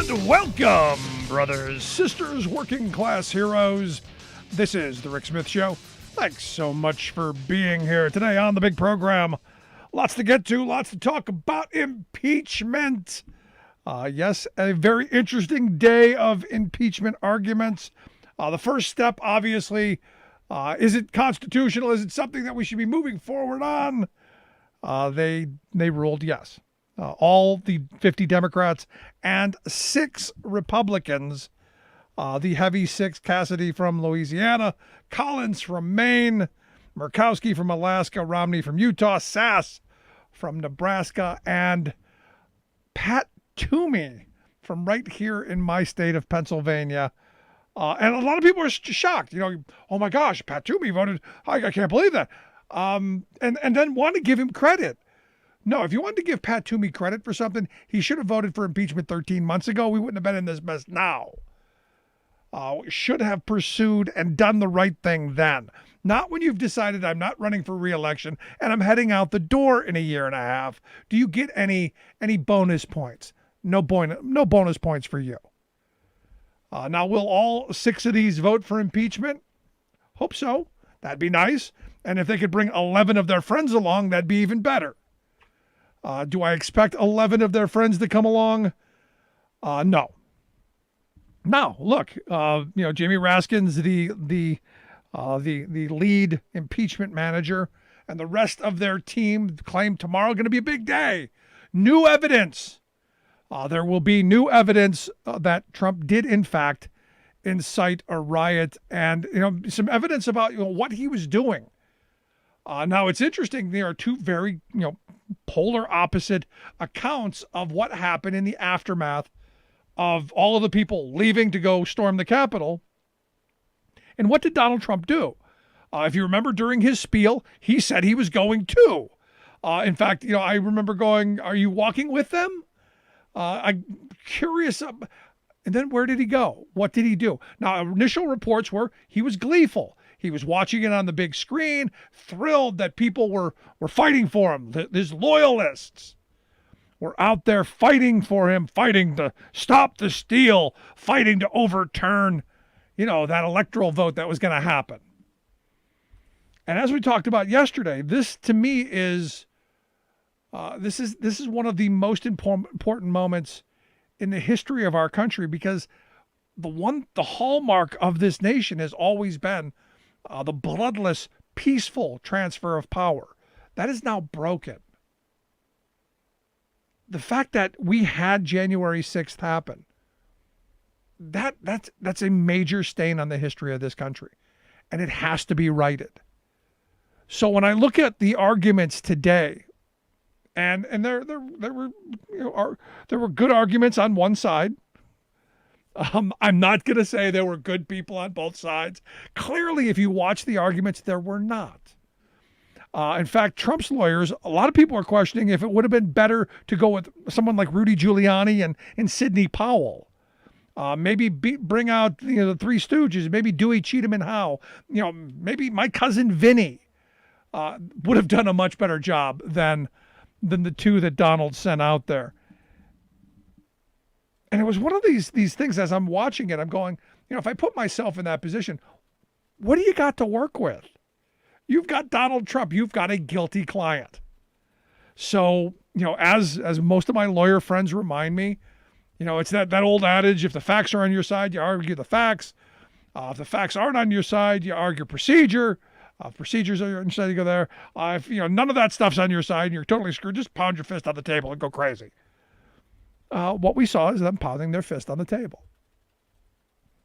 And welcome, brothers, sisters, working class heroes. This is The Rick Smith Show. Thanks so much for being here today on the big program. Lots to get to, lots to talk about. Impeachment. Yes, a very interesting day of impeachment arguments. The first step, obviously, is it constitutional? Is it something that we should be moving forward on? They ruled yes. All the 50 Democrats and 6 Republicans, the heavy 6, Cassidy from Louisiana, Collins from Maine, Murkowski from Alaska, Romney from Utah, Sass from Nebraska, and Pat Toomey from right here in my state of Pennsylvania. And a lot of people are shocked. Oh my gosh, Pat Toomey voted. I can't believe that. And then want to give him credit. No, if you wanted to give Pat Toomey credit for something, he should have voted for impeachment 13 months ago. We wouldn't have been in this mess now. Should have pursued and done the right thing then. Not when you've decided I'm not running for re-election and I'm heading out the door in a year and a half. Do you get any bonus points? No bonus points for you. Now, will all 6 of these vote for impeachment? Hope so. That'd be nice. And if they could bring 11 of their friends along, that'd be even better. Do I expect 11 of their friends to come along? No. Now, look, Jamie Raskin's the lead impeachment manager, and the rest of their team claim tomorrow going to be a big day. New evidence. There will be new evidence that Trump did, in fact, incite a riot, and some evidence about what he was doing. Now, it's interesting. There are 2 very polar opposite accounts of what happened in the aftermath of all of the people leaving to go storm the Capitol. And what did Donald Trump do? If you remember during his spiel, he said he was going too. In fact, I remember going, "Are you walking with them?" I'm curious. And then where did he go? What did he do? Now, initial reports were he was gleeful. He was watching it on the big screen, thrilled that people were fighting for him. His loyalists were out there fighting for him, fighting to stop the steal, fighting to overturn, that electoral vote that was going to happen. And as we talked about yesterday, this to me is this is one of the most important moments in the history of our country, because the hallmark of this nation has always been the bloodless, peaceful transfer of power. That is now broken. The fact that we had January 6th happen, that's a major stain on the history of this country, and it has to be righted. So when I look at the arguments today, and there were good arguments on one side. I'm not going to say there were good people on both sides. Clearly, if you watch the arguments, there were not. In fact, Trump's lawyers, a lot of people are questioning if it would have been better to go with someone like Rudy Giuliani and Sidney Powell. Maybe bring out the Three Stooges, maybe Dewey, Cheatham, and Howe. Maybe my cousin Vinny would have done a much better job than the 2 that Donald sent out there. And it was one of these things, as I'm watching it, I'm going, if I put myself in that position, what do you got to work with? You've got Donald Trump. You've got a guilty client. So, as most of my lawyer friends remind me, it's that old adage, if the facts are on your side, you argue the facts. If the facts aren't on your side, you argue procedure. If procedures are on your side, you go there. If none of that stuff's on your side and you're totally screwed, just pound your fist on the table and go crazy. What we saw is them pounding their fist on the table.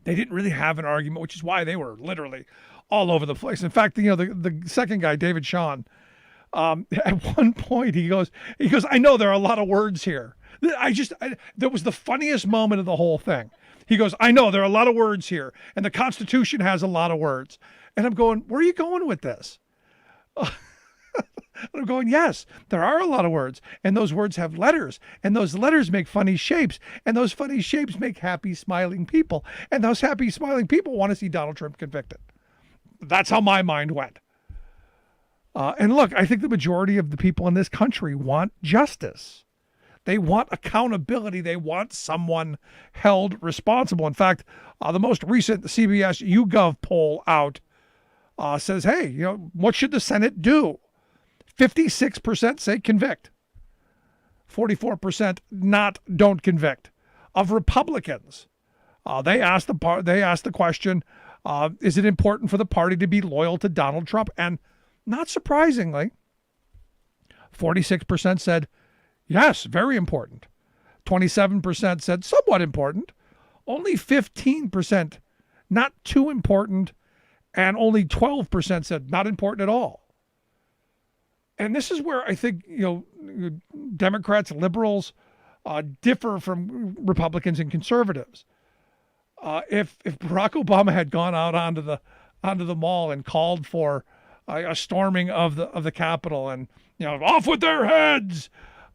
They didn't really have an argument, which is why they were literally all over the place. In fact, the second guy, David Shawn, at one point he goes, "I know there are a lot of words here." That was the funniest moment of the whole thing. He goes, "I know there are a lot of words here, and the Constitution has a lot of words." And I'm going, "Where are you going with this?" And I'm going, yes, there are a lot of words, and those words have letters, and those letters make funny shapes, and those funny shapes make happy, smiling people, and those happy, smiling people want to see Donald Trump convicted. That's how my mind went. And look, I think the majority of the people in this country want justice. They want accountability. They want someone held responsible. In fact, the most recent CBS YouGov poll out says, hey, what should the Senate do? 56% say convict. 44% don't convict. Of Republicans, they asked the question, is it important for the party to be loyal to Donald Trump? And not surprisingly, 46% said yes, very important. 27% said somewhat important. Only 15% not too important, and only 12% said not important at all. And this is where I think Democrats, liberals differ from Republicans and conservatives. If Barack Obama had gone out onto the mall and called for a storming of the Capitol and off with their heads,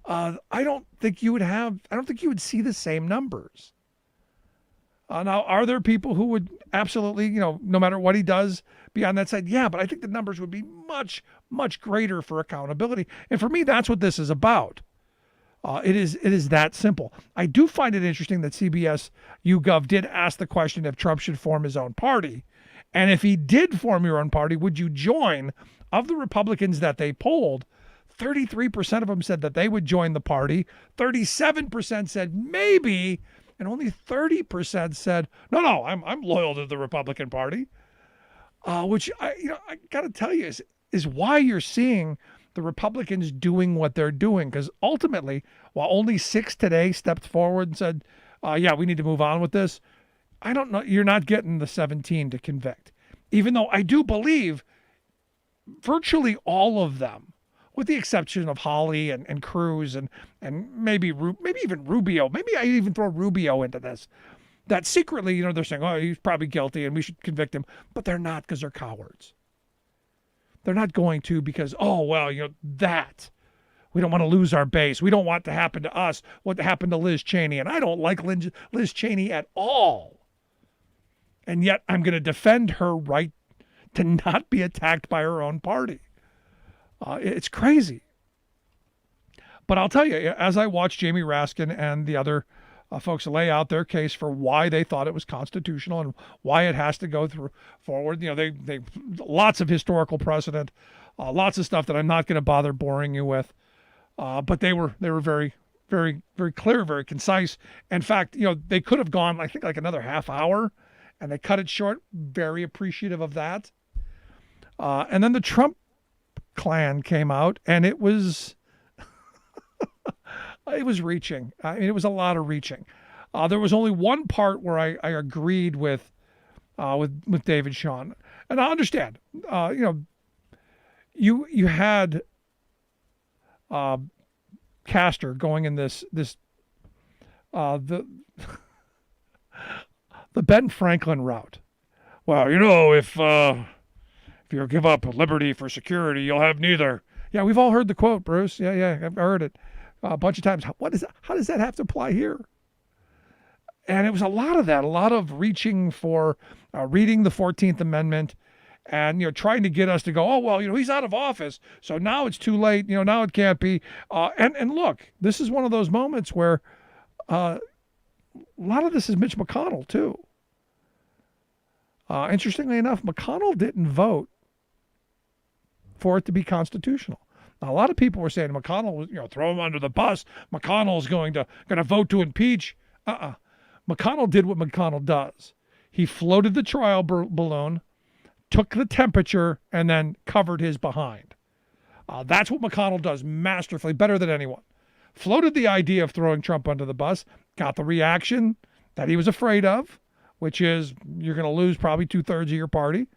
I don't think you would see the same numbers. Now, are there people who would absolutely, no matter what he does, be on that side? Yeah, but I think the numbers would be much, much greater for accountability. And for me, that's what this is about. It is that simple. I do find it interesting that CBS YouGov did ask the question if Trump should form his own party. And if he did form your own party, would you join? Of the Republicans that they polled, 33% of them said that they would join the party. 37% said maybe. And only 30% said, no, I'm loyal to the Republican Party, which I got to tell you is why you're seeing the Republicans doing what they're doing. Because ultimately, while only 6 today stepped forward and said, yeah, we need to move on with this, I don't know. You're not getting the 17 to convict, even though I do believe virtually all of them, with the exception of Hawley and Cruz and maybe even Rubio. Maybe I even throw Rubio into this. That secretly, they're saying, oh, he's probably guilty and we should convict him. But they're not, because they're cowards. They're not going to because, oh, well, that. We don't want to lose our base. We don't want to happen to us what happened to Liz Cheney. And I don't like Liz Cheney at all. And yet I'm going to defend her right to not be attacked by her own party. It's crazy. But I'll tell you, as I watched Jamie Raskin and the other folks lay out their case for why they thought it was constitutional and why it has to go forward, they lots of historical precedent, lots of stuff that I'm not going to bother boring you with. But they were very, very, very clear, very concise. In fact, they could have gone, I think, like another half hour, and they cut it short. Very appreciative of that. And then the Trump clan came out, and it was it was reaching. It was a lot of reaching. There was only one part where I agreed with David Shawn, and I understand. You had Castor going in this the Ben Franklin route. Well, if you give up liberty for security, you'll have neither. Yeah, we've all heard the quote, Bruce. Yeah, I've heard it a bunch of times. How does that have to apply here? And it was a lot of that, a lot of reaching for reading the 14th Amendment and, trying to get us to go, oh, well, he's out of office, so now it's too late. Now it can't be. And look, this is one of those moments where a lot of this is Mitch McConnell, too. Interestingly enough, McConnell didn't vote for it to be constitutional. Now, a lot of people were saying McConnell was, throw him under the bus. McConnell's going to vote to impeach. McConnell did what McConnell does. He floated the trial balloon, took the temperature, and then covered his behind. That's what McConnell does masterfully, better than anyone. Floated the idea of throwing Trump under the bus, got the reaction that he was afraid of, which is you're going to lose probably 2/3 of your party,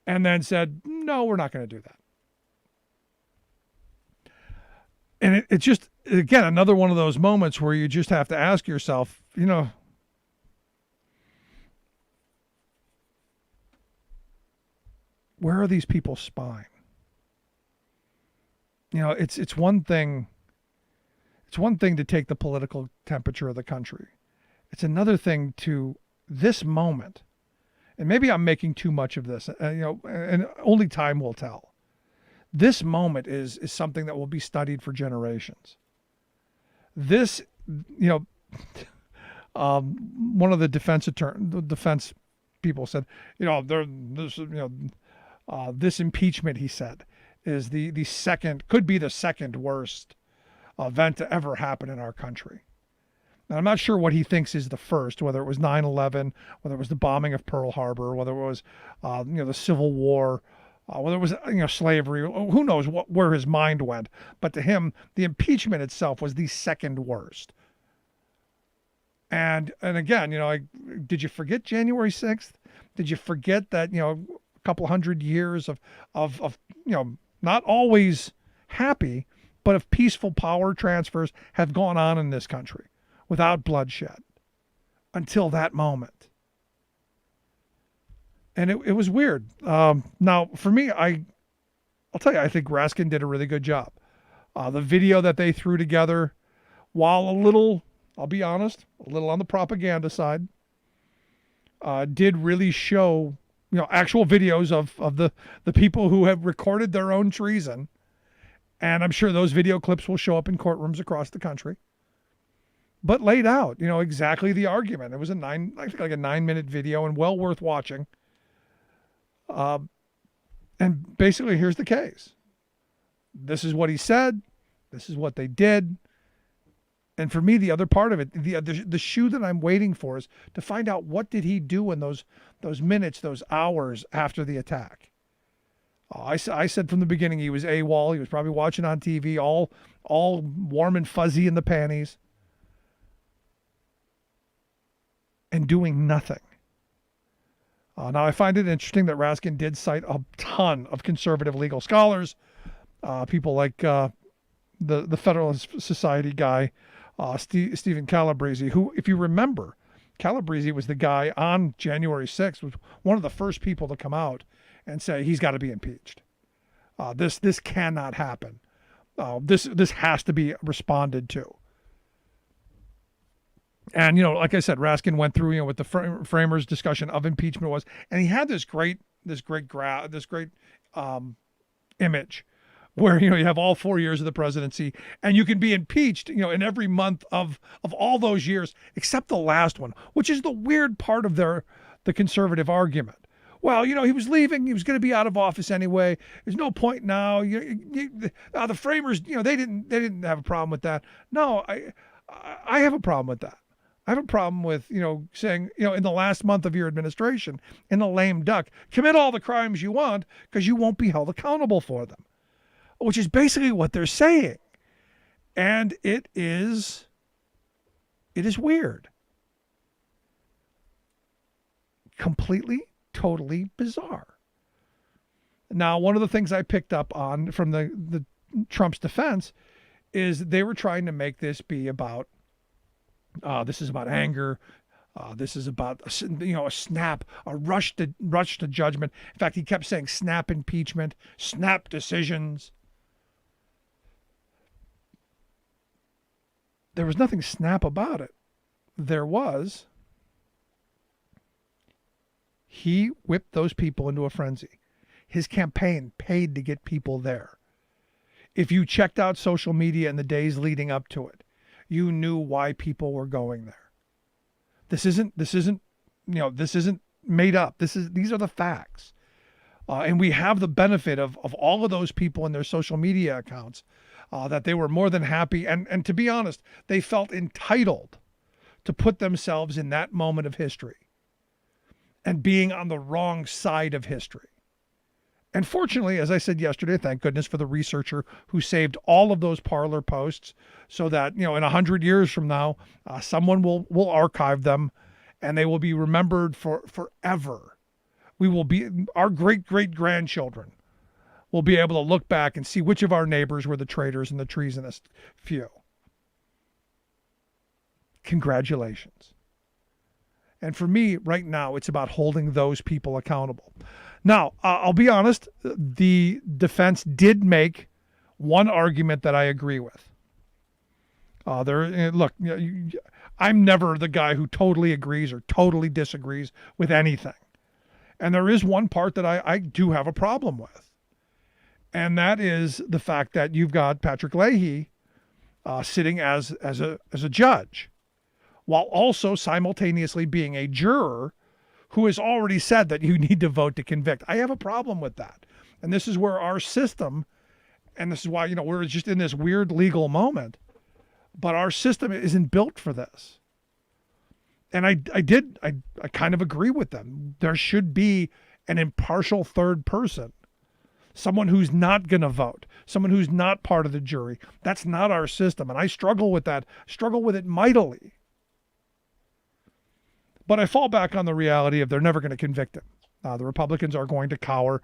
and then said, no, we're not going to do that. And it's just, again, another one of those moments where you just have to ask yourself, where are these people spying? It's one thing. It's one thing to take the political temperature of the country. It's another thing to this moment, and maybe I'm making too much of this, and only time will tell. This moment is something that will be studied for generations. This, you know, one of the defense people said, this impeachment, he said, is the second, could be the second worst event to ever happen in our country. Now, I'm not sure what he thinks is the first, whether it was 9/11, whether it was the bombing of Pearl Harbor, whether it was, the Civil War, whether it was, slavery. Who knows where his mind went? But to him, the impeachment itself was the second worst. And again, did you forget January 6th? Did you forget that, a couple hundred years of not always happy, but of peaceful power transfers have gone on in this country without bloodshed until that moment. And it was weird. Now, for me, I'll tell you, I think Raskin did a really good job. The video that they threw together, while a little, I'll be honest, a little on the propaganda side, did really show, actual videos of the people who have recorded their own treason. And I'm sure those video clips will show up in courtrooms across the country. But laid out, exactly the argument. It was a 9-minute video and well worth watching. And basically, here's the case. This is what he said. This is what they did. And for me, the other part of it, the shoe that I'm waiting for is to find out what did he do in those minutes, those hours after the attack. I said from the beginning he was AWOL. He was probably watching on TV, all warm and fuzzy in the panties, and doing nothing. Now, I find it interesting that Raskin did cite a ton of conservative legal scholars, people like the Federalist Society guy, Stephen Calabrese, who, if you remember, Calabrese was the guy on January 6th, was one of the first people to come out and say he's got to be impeached. This cannot happen. This has to be responded to. And, like I said, Raskin went through, what the framers' discussion of impeachment was, and he had this great image where, you have all 4 years of the presidency and you can be impeached, in every month of all those years, except the last one, which is the weird part of the conservative argument. Well, he was leaving. He was going to be out of office anyway. There's no point now. The framers, they didn't have a problem with that. No, I have a problem with that. I have a problem with, saying, in the last month of your administration, in the lame duck, commit all the crimes you want because you won't be held accountable for them, which is basically what they're saying. And it is weird. Completely, totally bizarre. Now, one of the things I picked up on from the Trump's defense is they were trying to make this be about, this is about anger. This is about, a snap, a rush to judgment. In fact, he kept saying snap impeachment, snap decisions. There was nothing snap about it. He whipped those people into a frenzy. His campaign paid to get people there. If you checked out social media in the days leading up to it, you knew why people were going there. This isn't made up. These are the facts. And we have the benefit of all of those people in their social media accounts, that they were more than happy. And to be honest, they felt entitled to put themselves in that moment of history and being on the wrong side of history. And fortunately, as I said yesterday, thank goodness for the researcher who saved all of those Parler posts so that, in 100 years from now, someone will archive them and they will be remembered forever. Our great-great-grandchildren will be able to look back and see which of our neighbors were the traitors and the treasonous few. Congratulations. And for me, right now, it's about holding those people accountable. Now, I'll be honest, the defense did make one argument that I agree with. Look, I'm never the guy who totally agrees or totally disagrees with anything. And there is one part that I do have a problem with. And that is the fact that you've got Patrick Leahy sitting as a judge, while also simultaneously being a juror who has already said that you need to vote to convict. I have a problem with that. And this is where our system, and this is why, we're just in this weird legal moment, but our system isn't built for this. And I kind of agree with them. There should be an impartial third person, someone who's not going to vote, someone who's not part of the jury. That's not our system. And I struggle with that, struggle with it mightily. But I fall back on the reality of they're never going to convict him. The Republicans are going to cower.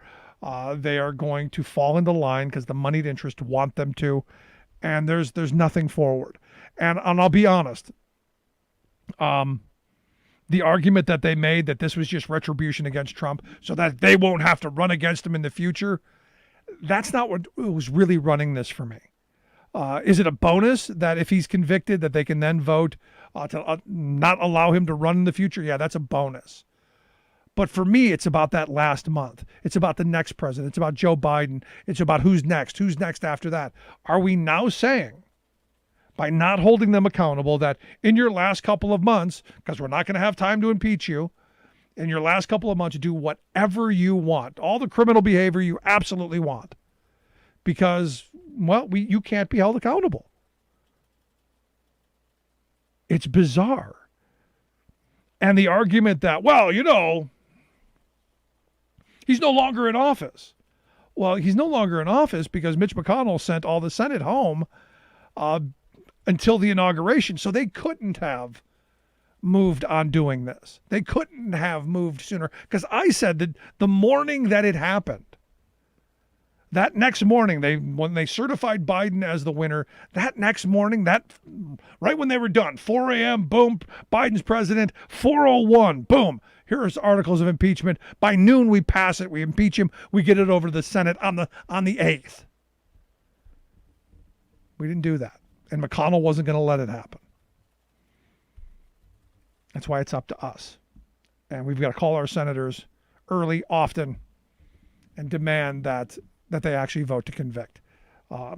They are going to fall into line because the moneyed interests want them to. And there's nothing forward. And I'll be honest. The argument that they made that this was just retribution against Trump so that they won't have to run against him in the future, that's not what was really running this for me. Is it a bonus that if he's convicted that they can then vote to not allow him to run in the future? Yeah, that's a bonus. But for me, it's about that last month. It's about the next president. It's about Joe Biden. It's about who's next. Who's next after that? Are we now saying, by not holding them accountable, that in your last couple of months, because we're not going to have time to impeach you, in your last couple of months, do whatever you want, all the criminal behavior you absolutely want, because, well, you can't be held accountable. It's bizarre. And the argument that, well, he's no longer in office. Well, he's no longer in office because Mitch McConnell sent all the Senate home until the inauguration. So they couldn't have moved on doing this. They couldn't have moved sooner. Because I said that the morning that it happened, that next morning, when they certified Biden as the winner, that next morning, right when they were done, 4 a.m., boom, Biden's president, 4:01, boom, here's articles of impeachment. By noon, we pass it, we impeach him, we get it over to the Senate on the 8th. We didn't do that. And McConnell wasn't going to let it happen. That's why it's up to us. And we've got to call our senators early, often, and demand that they actually vote to convict.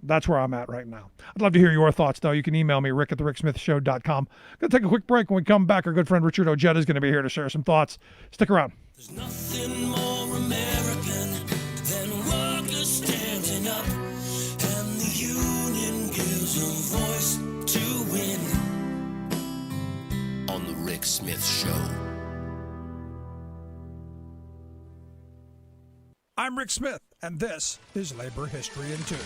That's where I'm at right now. I'd love to hear your thoughts, though. You can email me, rick@thericksmithshow.com. Going to take a quick break. When we come back, our good friend Richard Ojeda is going to be here to share some thoughts. Stick around. There's nothing more American than workers standing up, and the union gives a voice to win. On the Rick Smith Show. I'm Rick Smith, and this is Labor History in 2.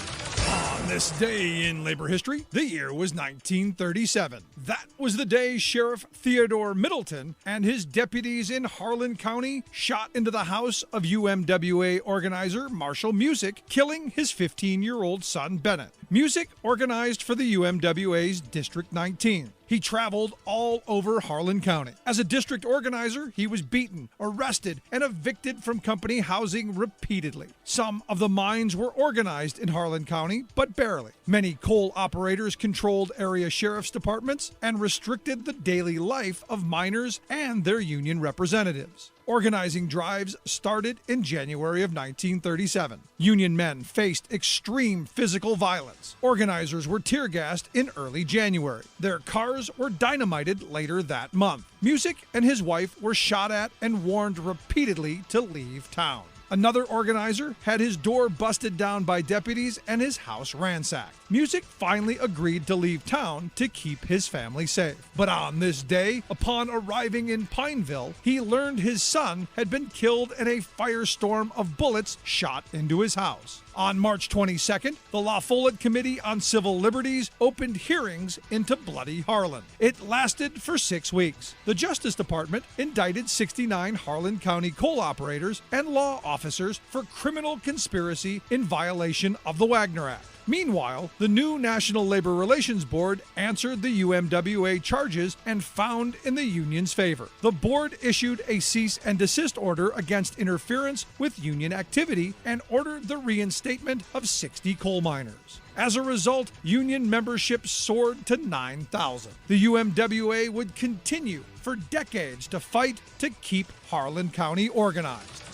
On this day in labor history, the year was 1937. That was the day Sheriff Theodore Middleton and his deputies in Harlan County shot into the house of UMWA organizer Marshall Music, killing his 15-year-old son Bennett. Music organized for the UMWA's District 19. He traveled all over Harlan County. As a district organizer, he was beaten, arrested, and evicted from company housing repeatedly. Some of the mines were organized in Harlan County, but barely. Many coal operators controlled area sheriff's departments and restricted the daily life of miners and their union representatives. Organizing drives started in January of 1937. Union men faced extreme physical violence. Organizers were tear gassed in early January. Their cars were dynamited later that month. Music and his wife were shot at and warned repeatedly to leave town. Another organizer had his door busted down by deputies and his house ransacked. Music finally agreed to leave town to keep his family safe. But on this day, upon arriving in Pineville, he learned his son had been killed in a firestorm of bullets shot into his house. On March 22nd, the La Follette Committee on Civil Liberties opened hearings into Bloody Harlan. It lasted for 6 weeks. The Justice Department indicted 69 Harlan County coal operators and law officers for criminal conspiracy in violation of the Wagner Act. Meanwhile, the new National Labor Relations Board answered the UMWA charges and found in the union's favor. The board issued a cease and desist order against interference with union activity and ordered the reinstatement of 60 coal miners. As a result, union membership soared to 9,000. The UMWA would continue for decades to fight to keep Harlan County organized.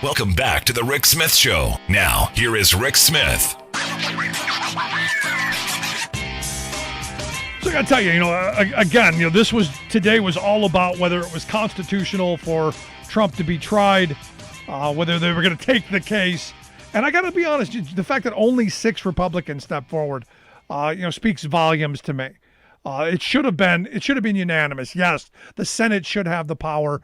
Welcome back to the Rick Smith Show. Now, here is Rick Smith. So I got to tell you, again, today was all about whether it was constitutional for Trump to be tried, whether they were going to take the case. And I got to be honest, the fact that only 6 Republicans stepped forward, speaks volumes to me. It should have been unanimous. Yes, the Senate should have the power,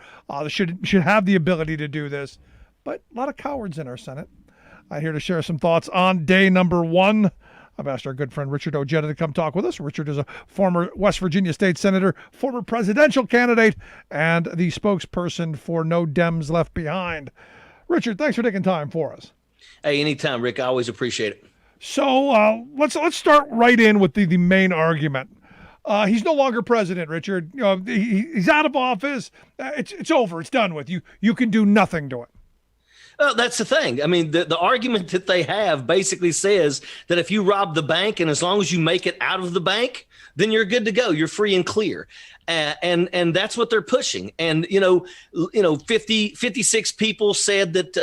should have the ability to do this. But a lot of cowards in our Senate. I'm here to share some thoughts on day number 1. I've asked our good friend Richard Ojeda to come talk with us. Richard is a former West Virginia state senator, former presidential candidate, and the spokesperson for No Dems Left Behind. Richard, thanks for taking time for us. Hey, anytime, Rick. I always appreciate it. So let's start right in with the main argument. He's no longer president, Richard. He's out of office. It's over. It's done with. You can do nothing to it. Well, that's the thing. I mean, the argument that they have basically says that if you rob the bank and as long as you make it out of the bank, then you're good to go. You're free and clear. And that's what they're pushing. And, 56 people said that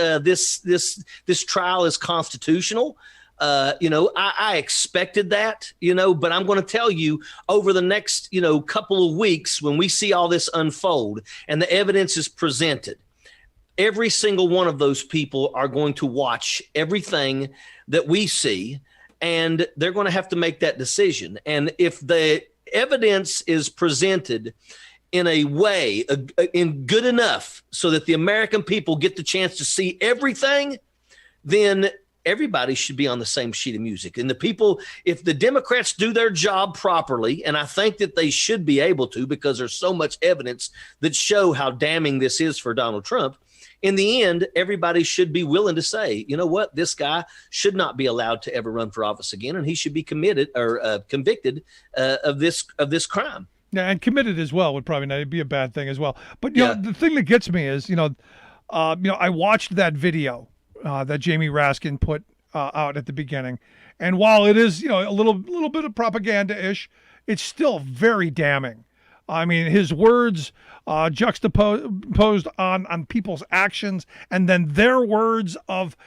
this trial is constitutional. I expected that, but I'm going to tell you over the next, couple of weeks when we see all this unfold and the evidence is presented, every single one of those people are going to watch everything that we see, and they're going to have to make that decision. And if the evidence is presented in a way, in good enough so that the American people get the chance to see everything, then everybody should be on the same sheet of music. And the people, if the Democrats do their job properly, and I think that they should be able to because there's so much evidence that show how damning this is for Donald Trump, in the end, everybody should be willing to say, you know what, this guy should not be allowed to ever run for office again, and he should be convicted of this crime. Yeah, and committed as well would probably not be a bad thing as well. But the thing that gets me is, I watched that video that Jamie Raskin put out at the beginning, and while it is a little bit of propaganda-ish, it's still very damning. I mean, his words juxtaposed on people's actions, and then their words of,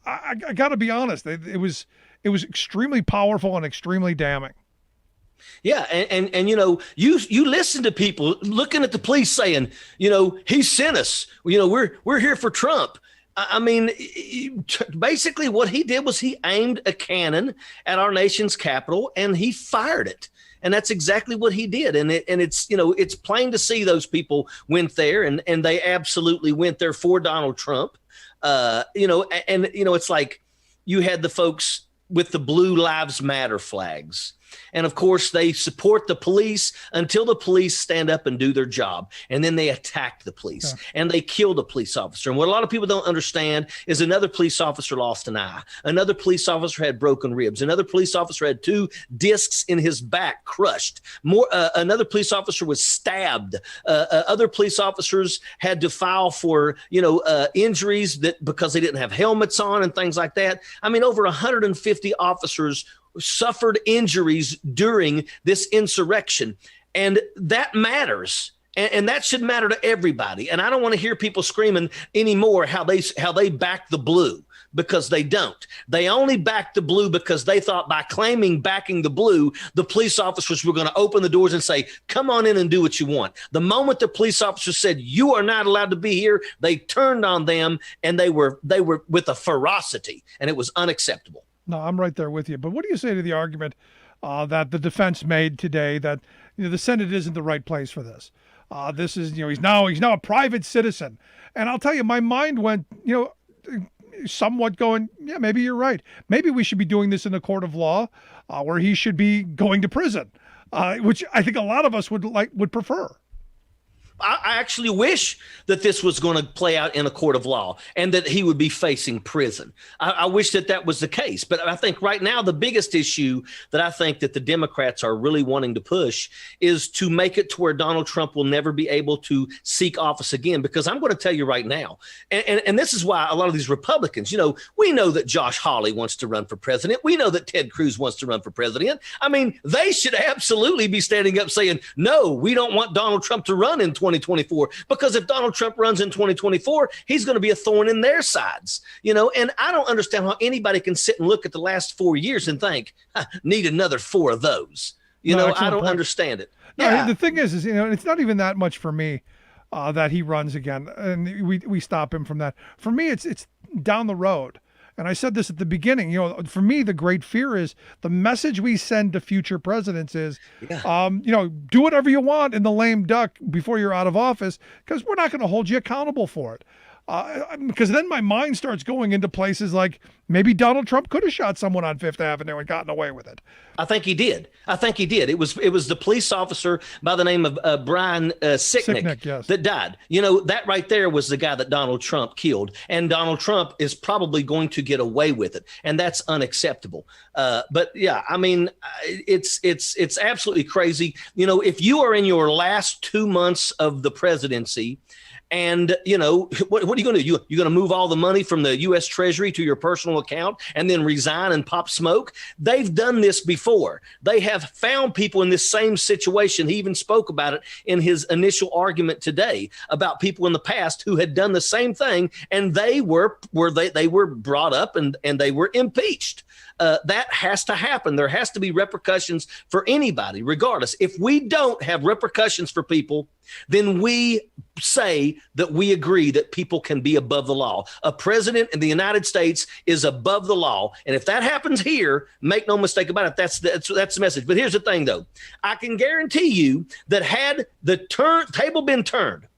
I got to be honest, it was extremely powerful and extremely damning. Yeah, and you listen to people looking at the police saying, he sent us, we're here for Trump. I mean, basically what he did was he aimed a cannon at our nation's capital and he fired it. And that's exactly what he did. And it's plain to see those people went there and they absolutely went there for Donald Trump. It's like you had the folks with the Blue Lives Matter flags. And of course, they support the police until the police stand up and do their job. And then they attack the police and they killed a police officer. And what a lot of people don't understand is another police officer lost an eye. Another police officer had broken ribs. Another police officer had 2 discs in his back crushed. Another police officer was stabbed. Other police officers had to file for, injuries because they didn't have helmets on and things like that. I mean, over 150 officers suffered injuries during this insurrection. And that matters. And that should matter to everybody. And I don't want to hear people screaming anymore how they back the blue, because they don't. They only backed the blue because they thought by backing the blue, the police officers were going to open the doors and say, come on in and do what you want. The moment the police officers said, you are not allowed to be here, they turned on them, and they were with a ferocity, and it was unacceptable. No, I'm right there with you. But what do you say to the argument that the defense made today that the Senate isn't the right place for this? This is he's now a private citizen, and I'll tell you, my mind went somewhat going, yeah, maybe you're right. Maybe we should be doing this in a court of law, where he should be going to prison, which I think a lot of us would prefer. I actually wish that this was going to play out in a court of law and that he would be facing prison. I wish that was the case. But I think right now the biggest issue that I think that the Democrats are really wanting to push is to make it to where Donald Trump will never be able to seek office again. Because I'm going to tell you right now, and this is why a lot of these Republicans, we know that Josh Hawley wants to run for president. We know that Ted Cruz wants to run for president. I mean, they should absolutely be standing up saying, no, we don't want Donald Trump to run in 2024. 2024, because if Donald Trump runs in 2024, he's going to be a thorn in their sides, and I don't understand how anybody can sit and look at the last 4 years and think, need another 4 of those. I don't understand it. No, the thing is, it's not even that much for me that he runs again, and we stop him from that. For me, it's down the road. And I said this at the beginning, for me, the great fear is the message we send to future presidents is, do whatever you want in the lame duck before you're out of office, because we're not going to hold you accountable for it. Because then my mind starts going into places like maybe Donald Trump could have shot someone on Fifth Avenue and gotten away with it. I think he did. It was the police officer by the name of Brian Sicknick, yes, that died. That right there was the guy that Donald Trump killed, and Donald Trump is probably going to get away with it, and that's unacceptable. But yeah, I mean, it's absolutely crazy. If you are in your last 2 months of the presidency, and what are you going to do? You're going to move all the money from the U.S. Treasury to your personal account and then resign and pop smoke? They've done this before. They have found people in this same situation. He even spoke about it in his initial argument today about people in the past who had done the same thing, and they were brought up and they were impeached. That has to happen. There has to be repercussions for anybody, regardless. If we don't have repercussions for people, then we say that we agree that people can be above the law. A president in the United States is above the law. And if that happens here, make no mistake about it, that's the message. But here's the thing, though. I can guarantee you that had the table been turned,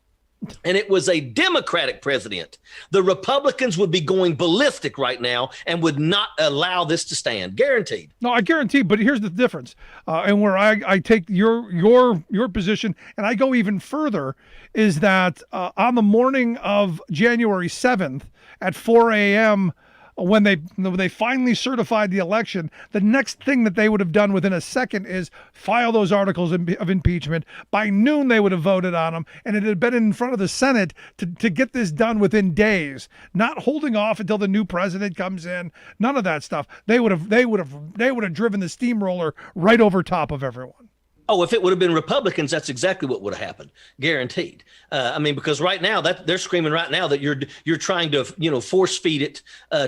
and it was a Democratic president, the Republicans would be going ballistic right now and would not allow this to stand. Guaranteed. No, I guarantee. But here's the difference, and where I take your position, and I go even further, is that on the morning of January 7th at 4 a.m., when they finally certified the election, the next thing that they would have done within a second is file those articles of impeachment. By noon, they would have voted on them, and it had been in front of the Senate to get this done within days, not holding off until the new president comes in. None of that stuff. They would have driven the steamroller right over top of everyone. Oh, if it would have been Republicans, that's exactly what would have happened, guaranteed. Because right now that they're screaming right now that you're trying to force feed it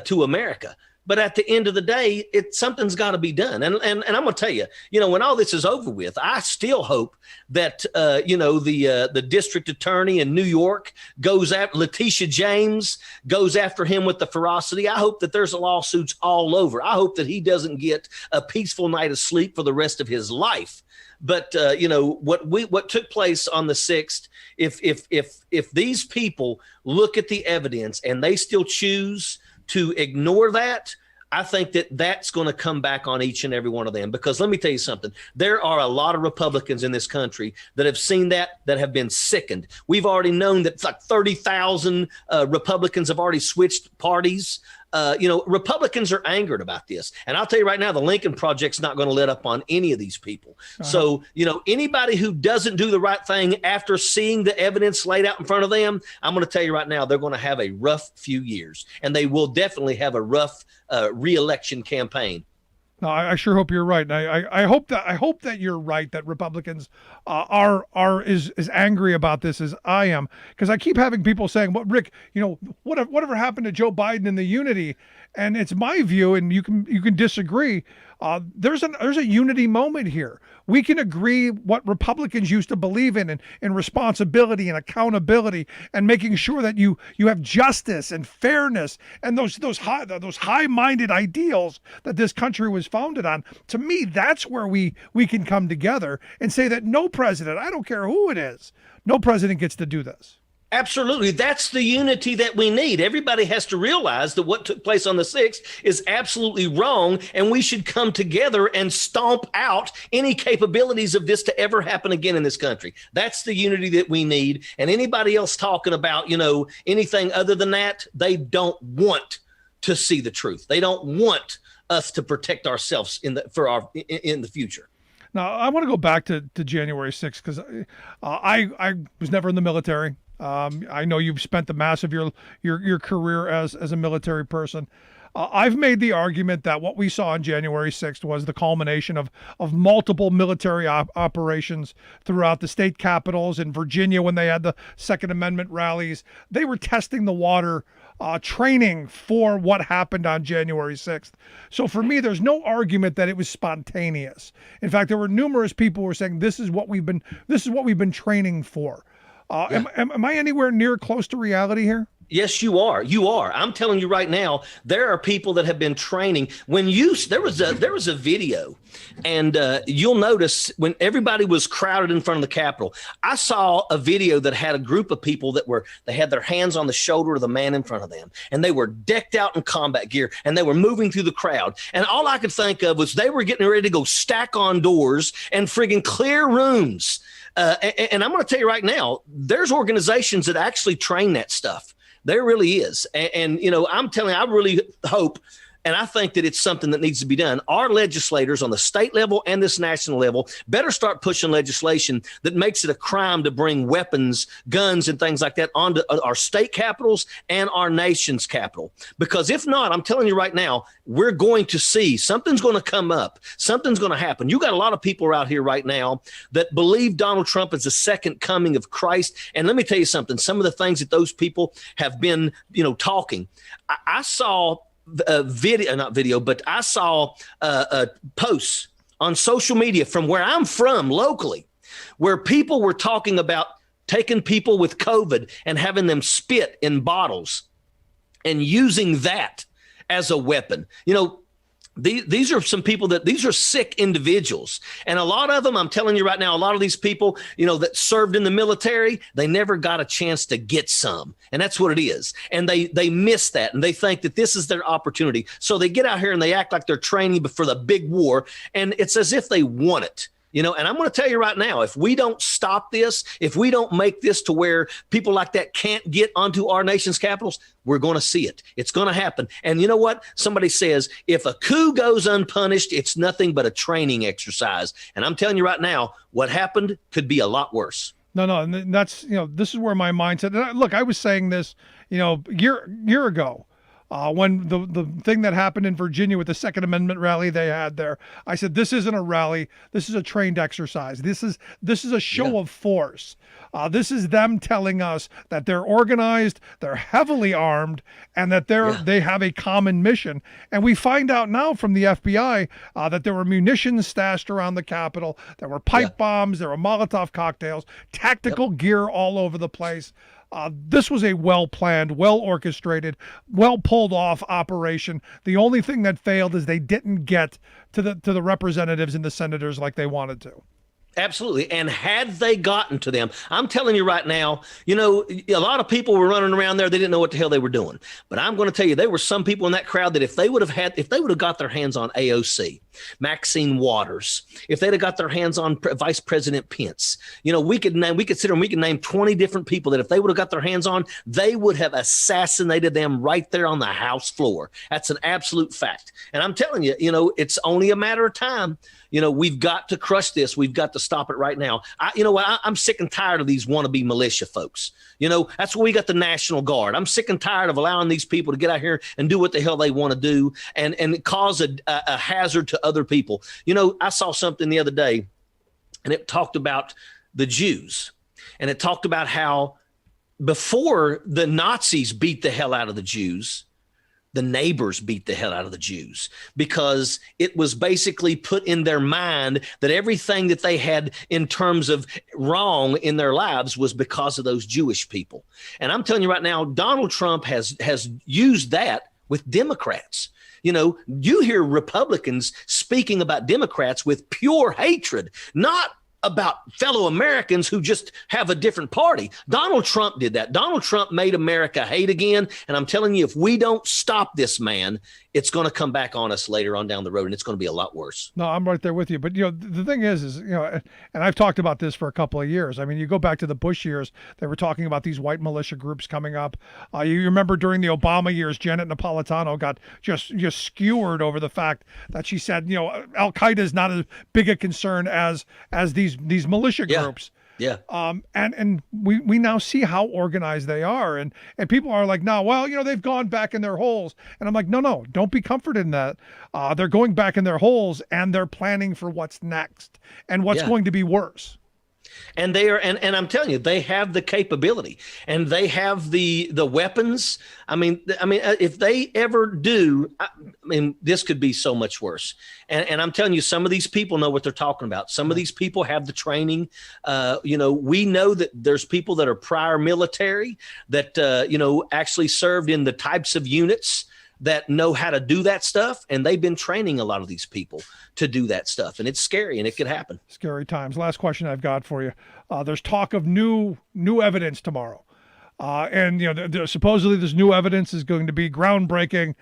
to America. But at the end of the day, something's got to be done. And I'm going to tell you, when all this is over with, I still hope that the district attorney in New York goes after Letitia James, goes after him with the ferocity. I hope that there's lawsuits all over. I hope that he doesn't get a peaceful night of sleep for the rest of his life. But what took place on the 6th, if these people look at the evidence and they still choose to ignore that, I think that's going to come back on each and every one of them. Because let me tell you something, there are a lot of Republicans in this country that have seen that have been sickened. We've already known that like 30,000 Republicans have already switched parties. Republicans are angered about this. And I'll tell you right now, the Lincoln Project's not going to let up on any of these people. Uh-huh. So, anybody who doesn't do the right thing after seeing the evidence laid out in front of them, I'm going to tell you right now, they're going to have a rough few years, and they will definitely have a rough re-election campaign. No, I sure hope you're right. And I hope that you're right, that Republicans are as angry about this as I am, because I keep having people saying, "Well, Rick, whatever happened to Joe Biden and the unity?" And it's my view, and you can disagree. There's a unity moment here. We can agree what Republicans used to believe in responsibility and accountability and making sure that you have justice and fairness and those high-minded ideals that this country was founded on. To me, that's where we can come together and say that no president, I don't care who it is, no president gets to do this. Absolutely. That's the unity that we need. Everybody has to realize that what took place on the 6th is absolutely wrong, and we should come together and stomp out any capabilities of this to ever happen again in this country. That's the unity that we need. And anybody else talking about, anything other than that, they don't want to see the truth. They don't want us to protect ourselves in the future. Now, I want to go back to January 6th because I was never in the military. I know you've spent the mass of your career as a military person. I've made the argument that what we saw on January 6th was the culmination of multiple military operations throughout the state capitals. In Virginia, when they had the Second Amendment rallies, they were testing the water, training for what happened on January 6th. So for me, there's no argument that it was spontaneous. In fact, there were numerous people who were saying this is what we've been training for. Am I anywhere near close to reality here? Yes, you are. You are. I'm telling you right now, there are people that have been training. There was a video, and you'll notice when everybody was crowded in front of the Capitol, I saw a video that had a group of people they had their hands on the shoulder of the man in front of them, and they were decked out in combat gear, and they were moving through the crowd. And all I could think of was they were getting ready to go stack on doors and friggin' clear rooms. And I'm going to tell you right now, there's organizations that actually train that stuff. There really is. And I'm telling you, I really hope, and I think that it's something that needs to be done. Our legislators on the state level and this national level better start pushing legislation that makes it a crime to bring weapons, guns, and things like that onto our state capitals and our nation's capital. Because if not, I'm telling you right now, we're going to see something's going to come up. Something's going to happen. You got a lot of people out here right now that believe Donald Trump is the second coming of Christ. And let me tell you something. Some of the things that those people have been, talking. I saw I saw posts on social media from where I'm from locally, where people were talking about taking people with COVID and having them spit in bottles and using that as a weapon. These are some people these are sick individuals. And a lot of them, I'm telling you right now, a lot of these people, that served in the military, they never got a chance to get some. And that's what it is. And they miss that. And they think that this is their opportunity. So they get out here and they act like they're training for the big war. And it's as if they want it. And I'm going to tell you right now, if we don't stop this, if we don't make this to where people like that can't get onto our nation's capitals, we're going to see it. It's going to happen. And you know what? Somebody says, if a coup goes unpunished, it's nothing but a training exercise. And I'm telling you right now, what happened could be a lot worse. No, and that's, this is where my mindset. Look, I was saying this, year ago. When the thing that happened in Virginia with the Second Amendment rally they had there, I said, this isn't a rally. This is a trained exercise. This is a show of force. This is them telling us that they're organized, they're heavily armed, and that they have a common mission. And we find out now from the FBI that there were munitions stashed around the Capitol. There were pipe bombs. There were Molotov cocktails, tactical gear all over the place. This was a well-planned, well-orchestrated, well-pulled-off operation. The only thing that failed is they didn't get to the representatives and the senators like they wanted to. Absolutely. And had they gotten to them, I'm telling you right now, a lot of people were running around there. They didn't know what the hell they were doing. But I'm going to tell you, there were some people in that crowd that if they would have got their hands on AOC, Maxine Waters, if they'd have got their hands on Vice President Pence, we could sit here and we can name 20 different people that if they would have got their hands on, they would have assassinated them right there on the House floor. That's an absolute fact. And I'm telling you, it's only a matter of time. We've got to crush this. We've got to stop it right now. I'm sick and tired of these wannabe militia folks. That's why we got the National Guard. I'm sick and tired of allowing these people to get out here and do what the hell they want to do and cause a hazard to other people. I saw something the other day, and it talked about the Jews, and it talked about how before the Nazis beat the hell out of the Jews, the neighbors beat the hell out of the Jews because it was basically put in their mind that everything that they had in terms of wrong in their lives was because of those Jewish people. And I'm telling you right now, Donald Trump has used that with Democrats. You hear Republicans speaking about Democrats with pure hatred, not about fellow Americans who just have a different party. Donald Trump did that. Donald Trump made America hate again. And I'm telling you, if we don't stop this man, it's going to come back on us later on down the road, and it's going to be a lot worse. No, I'm right there with you. But, the thing is, and I've talked about this for a couple of years. I mean, you go back to the Bush years, they were talking about these white militia groups coming up. You remember during the Obama years, Janet Napolitano got just skewered over the fact that she said, Al-Qaeda is not as big a concern as these militia groups. Yeah. And we now see how organized they are. And people are like, no, well, they've gone back in their holes. And I'm like, no, don't be comforted in that. They're going back in their holes and they're planning for what's next and what's going to be worse. And they are, and I'm telling you, they have the capability and they have the weapons. I mean, if they ever do, this could be so much worse. And I'm telling you, some of these people know what they're talking about. Some of these people have the training. We know that there's people that are prior military that, actually served in the types of units that know how to do that stuff. And they've been training a lot of these people to do that stuff. And it's scary and it could happen. Scary times. Last question I've got for you. There's talk of new evidence tomorrow. Supposedly this new evidence is going to be groundbreaking.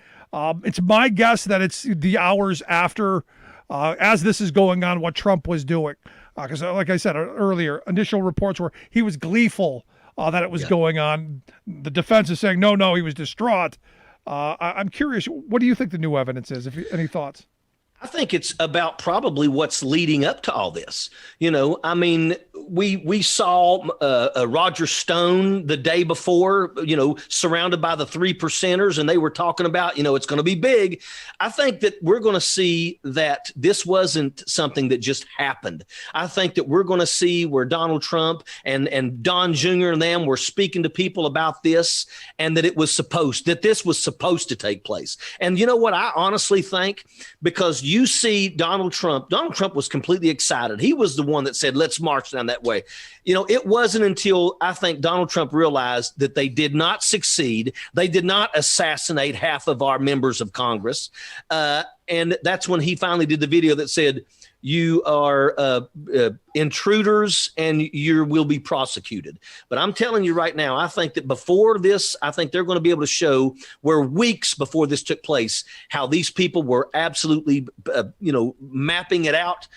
It's my guess that it's the hours after, as this is going on, what Trump was doing. Because like I said earlier, initial reports were he was gleeful that it was going on. The defense is saying, no, he was distraught. I'm curious, what do you think the new evidence is? Any thoughts? I think it's about probably what's leading up to all this. We saw Roger Stone the day before, surrounded by the 3%ers, and they were talking about, it's going to be big. I think that we're going to see that this wasn't something that just happened. I think that we're going to see where Donald Trump and Don Jr. and them were speaking to people about this, and that this was supposed to take place. And you know what? I honestly think, because you see Donald Trump was completely excited. He was the one that said, let's march down that way. It wasn't until I think Donald Trump realized that they did not succeed. They did not assassinate half of our members of Congress. And that's when he finally did the video that said, you are intruders and you will be prosecuted. But I'm telling you right now, I think that before this, I think they're going to be able to show where weeks before this took place, how these people were absolutely, mapping it out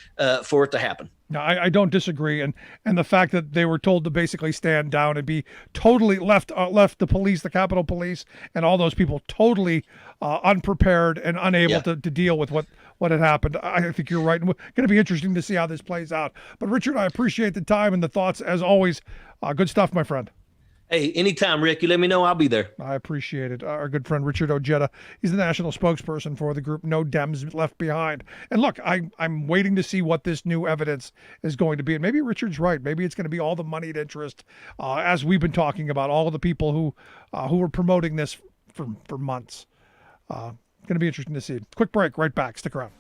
for it to happen. No, I don't disagree, and the fact that they were told to basically stand down and be totally left the police, the Capitol Police, and all those people totally unprepared and unable to deal with what had happened. I think you're right, and it's going to be interesting to see how this plays out. But Richard, I appreciate the time and the thoughts as always. Good stuff, my friend. Hey, anytime, Rick, you let me know. I'll be there. I appreciate it. Our good friend Richard Ojeda. He's the national spokesperson for the group No Dems Left Behind. And look, I'm waiting to see what this new evidence is going to be. And maybe Richard's right. Maybe it's going to be all the moneyed interest, as we've been talking about, all of the people who were promoting this for months. Going to be interesting to see. Quick break. Right back. Stick around.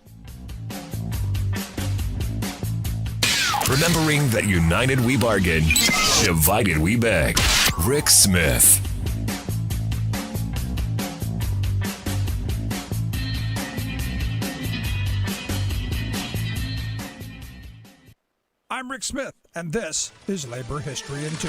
Remembering that united we bargain, divided we beg. Rick Smith. I'm Rick Smith, and this is Labor History in 2.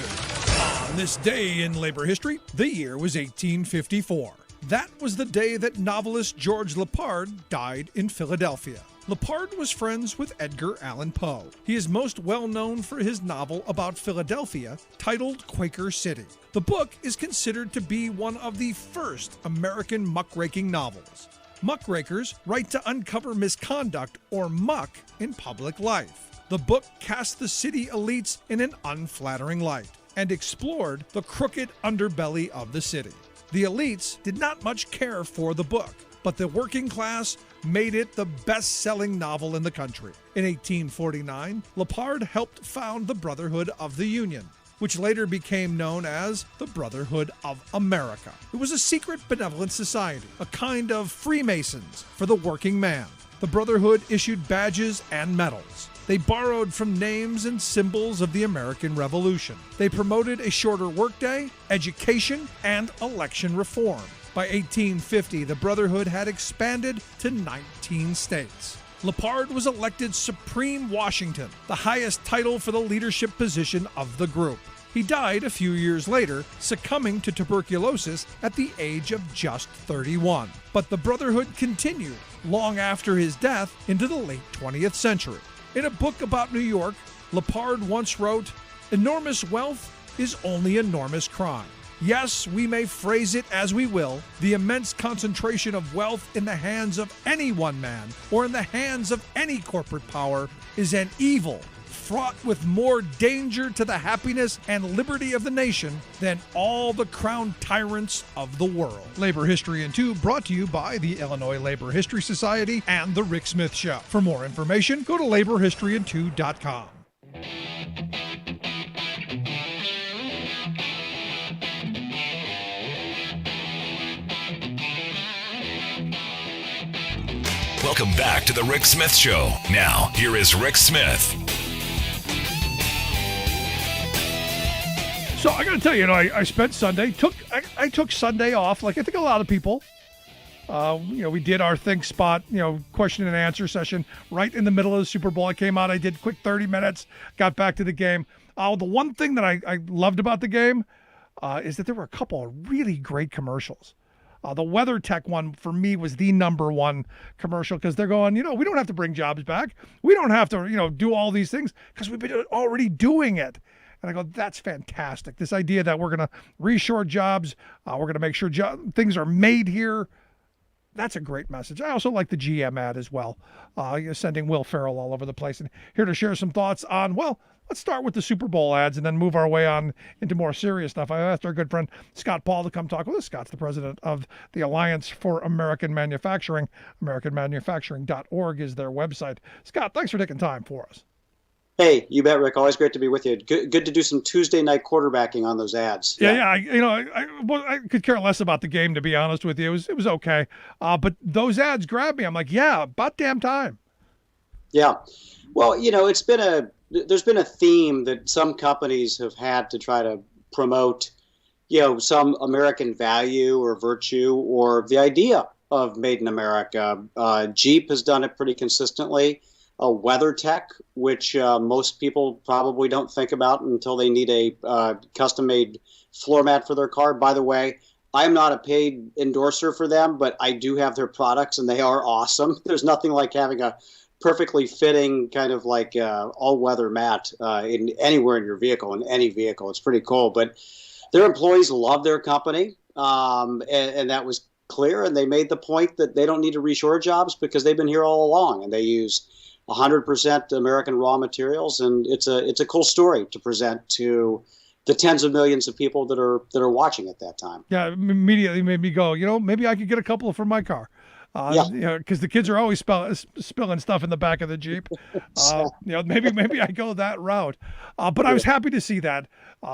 On this day in labor history, the year was 1854. That was the day that novelist George Lepard died in Philadelphia. Lepard was friends with Edgar Allan Poe. He is most well known for his novel about Philadelphia, titled Quaker City. The book is considered to be one of the first American muckraking novels. Muckrakers write to uncover misconduct or muck in public life. The book cast the city elites in an unflattering light and explored the crooked underbelly of the city. The elites did not much care for the book, but the working class made it the best-selling novel in the country. In 1849, Lepard helped found the Brotherhood of the Union, which later became known as the Brotherhood of America. It was a secret benevolent society, a kind of Freemasons for the working man. The Brotherhood issued badges and medals. They borrowed from names and symbols of the American Revolution. They promoted a shorter workday, education, and election reform. By 1850, the Brotherhood had expanded to 19 states. Lepard was elected Supreme Washington, the highest title for the leadership position of the group. He died a few years later, succumbing to tuberculosis at the age of just 31. But the Brotherhood continued long after his death into the late 20th century. In a book about New York, Lepard once wrote, "Enormous wealth is only enormous crime. Yes, we may phrase it as we will, the immense concentration of wealth in the hands of any one man or in the hands of any corporate power is an evil fraught with more danger to the happiness and liberty of the nation than all the crowned tyrants of the world. Labor History in 2 brought to you by the Illinois Labor History Society and The Rick Smith Show. For more information, go to laborhistoryin2.com. Welcome back to the Rick Smith Show. Now, here is Rick Smith. So I got to tell you, I spent Sunday, I took Sunday off, like I think a lot of people. We did our Think Spot, question and answer session right in the middle of the Super Bowl. I came out, I did quick 30 minutes, got back to the game. The one thing that I loved about the game is that there were a couple of really great commercials. The WeatherTech one for me was the number one commercial because they're going, we don't have to bring jobs back. We don't have to, do all these things because we've been already doing it. And I go, that's fantastic. This idea that we're going to reshore jobs, we're going to make sure things are made here. That's a great message. I also like the GM ad as well. Sending Will Ferrell all over the place. And here to share some thoughts on, let's start with the Super Bowl ads and then move our way on into more serious stuff. I asked our good friend Scott Paul to come talk with us. Scott's the president of the Alliance for American Manufacturing. AmericanManufacturing.org is their website. Scott, thanks for taking time for us. Hey, you bet, Rick. Always great to be with you. Good to do some Tuesday night quarterbacking on those ads. Yeah. I could care less about the game, to be honest with you. It was okay, but those ads grabbed me. I'm like, yeah, about damn time. Yeah, well, there's been a theme that some companies have had to try to promote, some American value or virtue or the idea of made in America. Jeep has done it pretty consistently. WeatherTech, which most people probably don't think about until they need a custom-made floor mat for their car. By the way, I'm not a paid endorser for them, but I do have their products, and they are awesome. There's nothing like having a perfectly fitting kind of like all-weather mat anywhere in your vehicle, in any vehicle. It's pretty cool. But their employees love their company, and that was clear. And they made the point that they don't need to reshore jobs because they've been here all along, and they use 100% American raw materials, and it's a cool story to present to the tens of millions of people that are watching at that time. Yeah, immediately made me go, maybe I could get a couple for my car. Because the kids are always spilling stuff in the back of the Jeep. Maybe I go that route. But I was happy to see that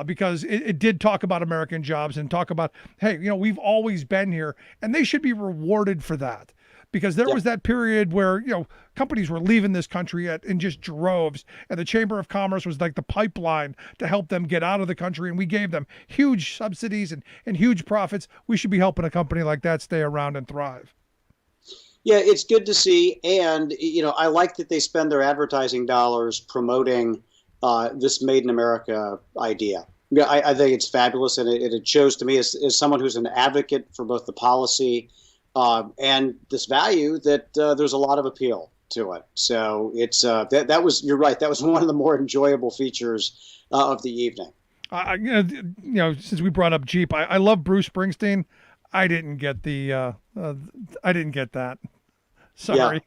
because it did talk about American jobs and talk about, hey, we've always been here, and they should be rewarded for that. Because there was that period where, companies were leaving this country in just droves, and the Chamber of Commerce was like the pipeline to help them get out of the country, and we gave them huge subsidies and huge profits. We should be helping a company like that stay around and thrive. Yeah, it's good to see, and I like that they spend their advertising dollars promoting this Made in America idea. Yeah, I think it's fabulous, and it shows to me as someone who's an advocate for both the policy and this value that there's a lot of appeal to it. So it's that was, you're right, that was one of the more enjoyable features of the evening. Since we brought up Jeep, I love Bruce Springsteen. I didn't get that. Sorry.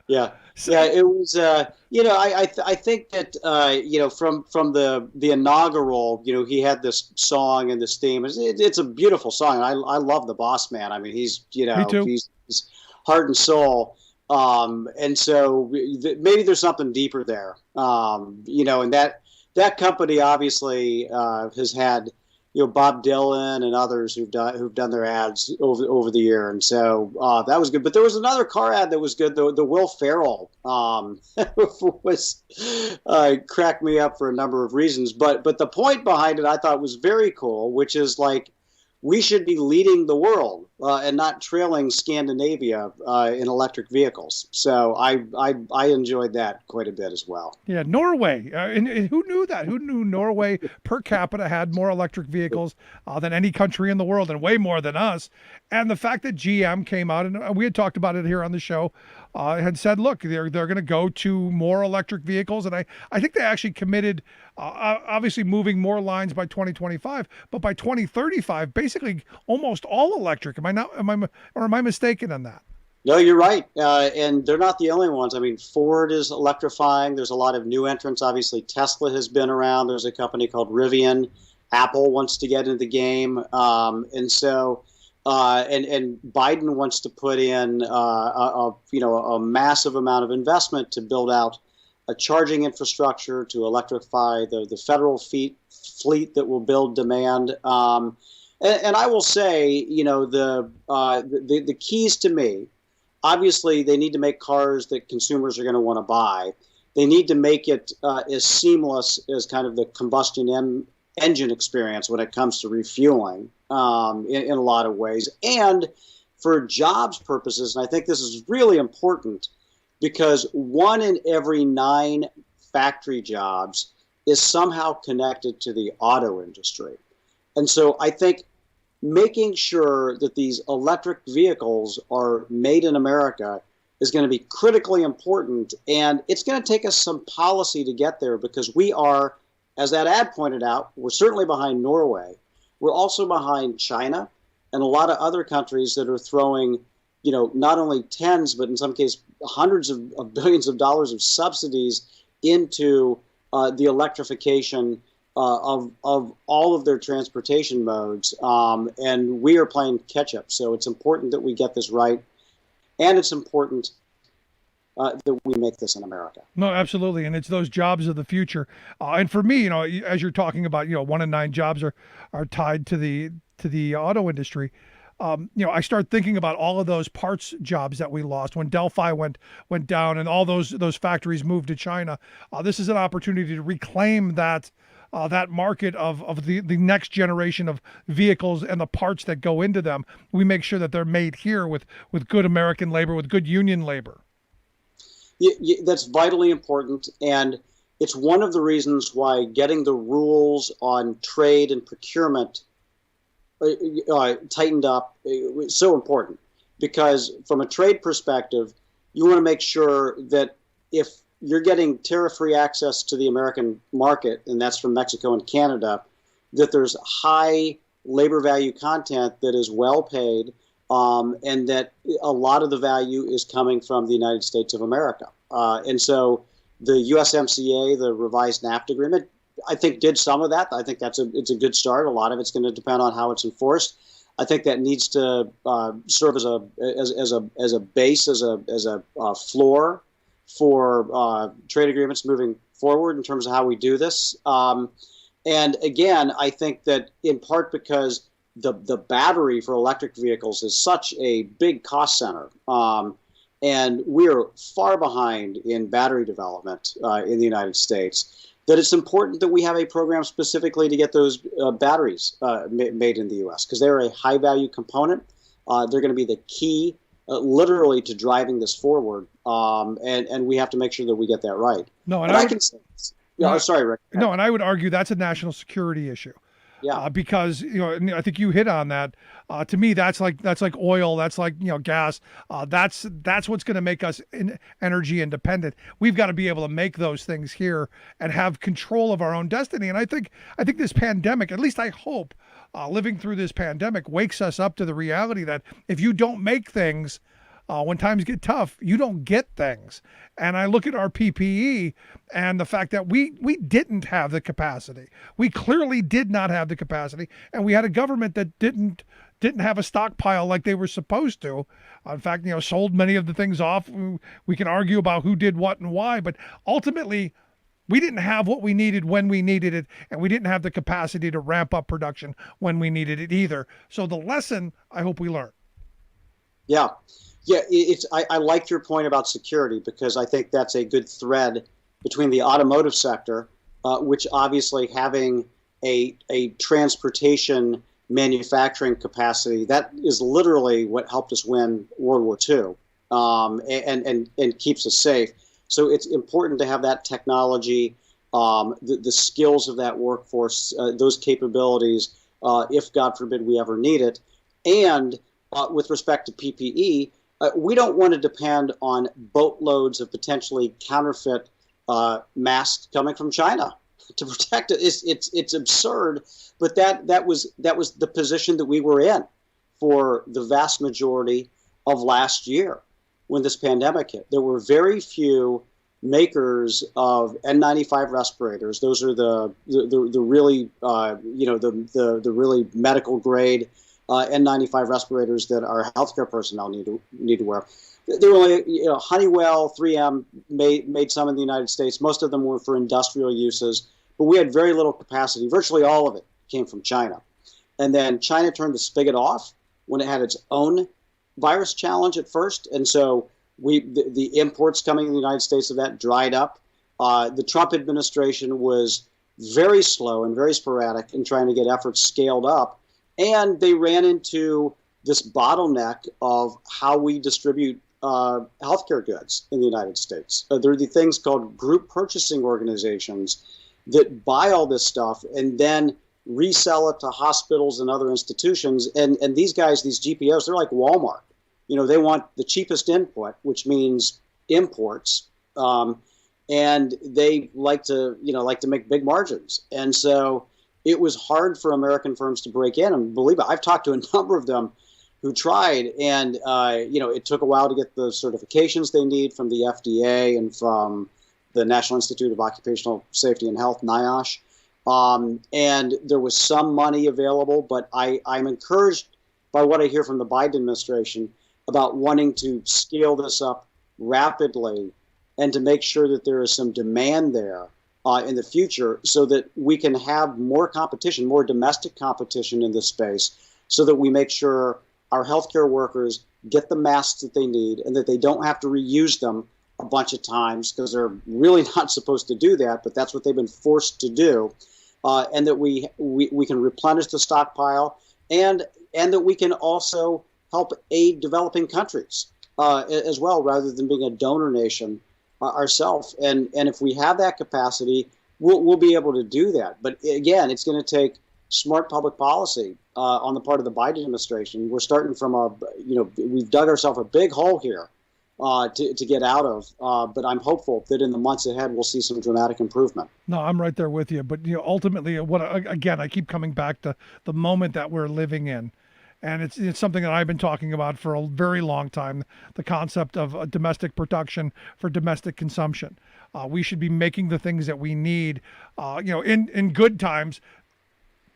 Yeah. It was. I think that from the inaugural, he had this song and this theme. It's a beautiful song, and I love the Boss Man. I mean, he's he's heart and soul. And so maybe there's something deeper there. And that company obviously has had Bob Dylan and others who've done their ads over the year, and so that was good. But there was another car ad that was good. The Will Ferrell was cracked me up for a number of reasons. But the point behind it I thought was very cool, which is like we should be leading the world and not trailing Scandinavia in electric vehicles. So I enjoyed that quite a bit as well. Yeah, Norway. And who knew that? Who knew Norway per capita had more electric vehicles than any country in the world, and way more than us? And the fact that GM came out, and we had talked about it here on the show, had said, look, they're going to go to more electric vehicles. And I think they actually committed, obviously moving more lines by 2025, but by 2035, basically almost all electric. Am I mistaken on that? No, you're right. And they're not the only ones. I mean, Ford is electrifying. There's a lot of new entrants. Obviously, Tesla has been around. There's a company called Rivian. Apple wants to get into the game. And Biden wants to put in a massive amount of investment to build out a charging infrastructure to electrify the federal fleet that will build demand. And I will say, the keys to me, obviously, they need to make cars that consumers are going to want to buy. They need to make it as seamless as kind of the combustion engine experience when it comes to refueling in a lot of ways. And for jobs purposes, and I think this is really important, because 1 in every 9 factory jobs is somehow connected to the auto industry. And so I think making sure that these electric vehicles are made in America is going to be critically important. And it's going to take us some policy to get there, because we are, as that ad pointed out, we're certainly behind Norway. We're also behind China and a lot of other countries that are throwing, not only tens, but in some cases hundreds of billions of dollars of subsidies into the electrification of all of their transportation modes. And we are playing catch up. So it's important that we get this right. And it's important that we make this in America. No, absolutely. And it's those jobs of the future. And for me, as you're talking about, 1 in 9 jobs are tied to the auto industry. I start thinking about all of those parts jobs that we lost when Delphi went down and all those factories moved to China. This is an opportunity to reclaim that market of the next generation of vehicles and the parts that go into them. We make sure that they're made here with good American labor, with good union labor. That's vitally important, and it's one of the reasons why getting the rules on trade and procurement tightened up is so important. Because from a trade perspective, you want to make sure that if you're getting tariff-free access to the American market, and that's from Mexico and Canada, that there's high labor value content that is well paid, and that a lot of the value is coming from the United States of America. And so the USMCA, the revised NAFTA agreement, I think did some of that. I think it's a good start. A lot of it's going to depend on how it's enforced. I think that needs to serve as a base, as a floor for trade agreements moving forward in terms of how we do this. And again, I think that in part because the battery for electric vehicles is such a big cost center, and we're far behind in battery development in the United States, that it's important that we have a program specifically to get those batteries made in the U.S. because they're a high-value component. They're going to be the key, literally, to driving this forward, and we have to make sure that we get that right. No, and I can say, sorry, Rick. No, and I would argue that's a national security issue. Yeah, because and I think you hit on that. To me, that's like oil. That's like gas. That's what's going to make us energy independent. We've got to be able to make those things here and have control of our own destiny. And I think this pandemic, at least I hope, living through this pandemic, wakes us up to the reality that if you don't make things, when times get tough, you don't get things. And I look at our PPE and the fact that we didn't have the capacity. We clearly did not have the capacity, and we had a government that didn't have a stockpile like they were supposed to. In fact, sold many of the things off. We can argue about who did what and why, but ultimately, we didn't have what we needed when we needed it, and we didn't have the capacity to ramp up production when we needed it either. So the lesson I hope we learn. Yeah. Yeah, I like your point about security, because I think that's a good thread between the automotive sector, which obviously having a transportation manufacturing capacity, that is literally what helped us win World War II, and keeps us safe. So it's important to have that technology, the skills of that workforce, those capabilities, if God forbid we ever need it. And with respect to PPE, we don't want to depend on boatloads of potentially counterfeit masks coming from China to protect it. It's absurd, but that was the position that we were in for the vast majority of last year. when this pandemic hit. There were very few makers of N95 respirators. Those are the really the really medical grade N95 respirators that our healthcare personnel need to wear. There were only, Honeywell, 3M made some in the United States. Most of them were for industrial uses, but we had very little capacity. Virtually all of it came from China. And then China turned the spigot off when it had its own virus challenge at first. And so the imports coming in the United States of that dried up. The Trump administration was very slow and very sporadic in trying to get efforts scaled up. And they ran into this bottleneck of how we distribute healthcare goods in the United States. There are the things called group purchasing organizations that buy all this stuff and then resell it to hospitals and other institutions. And these guys, these GPOs, they're like Walmart. They want the cheapest input, which means imports, and they like to make big margins. And so it was hard for American firms to break in. And believe it, I've talked to a number of them who tried, and it took a while to get the certifications they need from the FDA and from the National Institute of Occupational Safety and Health, NIOSH. And there was some money available, but I'm encouraged by what I hear from the Biden administration about wanting to scale this up rapidly and to make sure that there is some demand there in the future so that we can have more competition, more domestic competition in this space, so that we make sure our healthcare workers get the masks that they need and that they don't have to reuse them a bunch of times, because they're really not supposed to do that, but that's what they've been forced to do, and that we can replenish the stockpile, and that we can also help aid developing countries as well, rather than being a donor nation ourselves. And if we have that capacity, we'll be able to do that. But again, it's going to take smart public policy on the part of the Biden administration. We're starting from we've dug ourselves a big hole here to get out of. But I'm hopeful that in the months ahead, we'll see some dramatic improvement. No, I'm right there with you. But ultimately, I keep coming back to the moment that we're living in. And it's something that I've been talking about for a very long time, the concept of domestic production for domestic consumption. We should be making the things that we need, in good times,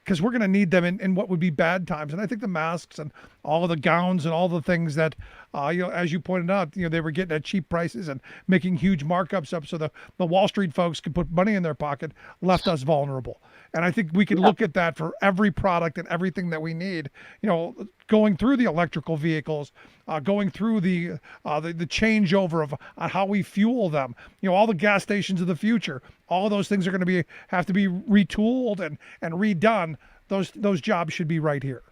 because we're going to need them in what would be bad times. And I think the masks and all of the gowns and all the things that, as you pointed out, they were getting at cheap prices and making huge markups up so the Wall Street folks could put money in their pocket, left us vulnerable. And I think we could look at that for every product and everything that we need, going through the electrical vehicles, going through the changeover of how we fuel them, all the gas stations of the future, all of those things are going to have to be retooled and redone. Those jobs should be right here.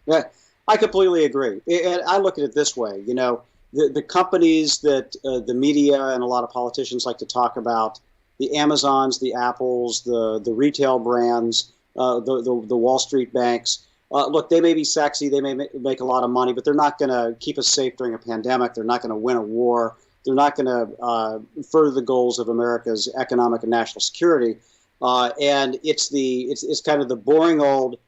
Yeah, I completely agree. And I look at it this way, the companies that the media and a lot of politicians like to talk about, the Amazons, the Apples, the retail brands, the Wall Street banks. Look, they may be sexy, they may make a lot of money, but they're not going to keep us safe during a pandemic. They're not going to win a war. They're not going to further the goals of America's economic and national security. And it's kind of the boring old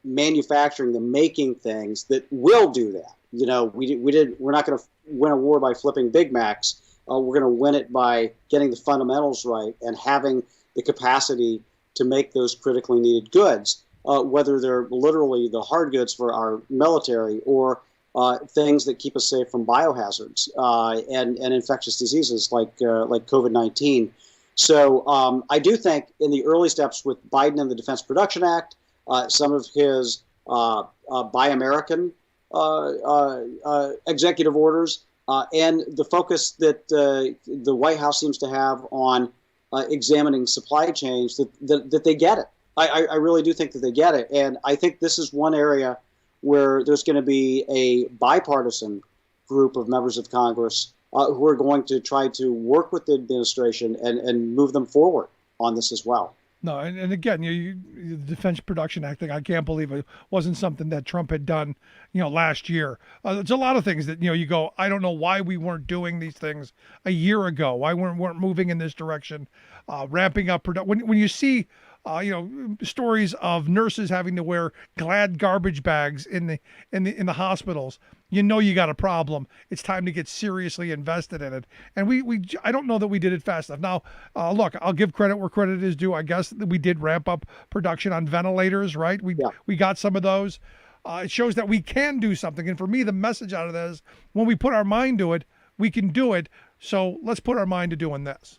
manufacturing, the making things that will do that. We're not going to win a war by flipping Big Macs. We're going to win it by getting the fundamentals right and having the capacity to make those critically needed goods, whether they're literally the hard goods for our military or things that keep us safe from biohazards and infectious diseases like COVID-19. So I do think in the early steps with Biden and the Defense Production Act, some of his Buy American executive orders, and the focus that the White House seems to have on examining supply chains, that they get it. I really do think that they get it. And I think this is one area where there's going to be a bipartisan group of members of Congress who are going to try to work with the administration and move them forward on this as well. No, and again, the Defense Production Act thing, I can't believe it wasn't something that Trump had done, last year. There's a lot of things that, you go, I don't know why we weren't doing these things a year ago, why we weren't moving in this direction, ramping up production. When you see, stories of nurses having to wear Glad garbage bags in the hospitals, you know you got a problem. It's time to get seriously invested in it. And I don't know that we did it fast enough. Now, look, I'll give credit where credit is due. I guess that we did ramp up production on ventilators, right? We got some of those. It shows that we can do something. And for me, the message out of this is when we put our mind to it, we can do it. So let's put our mind to doing this.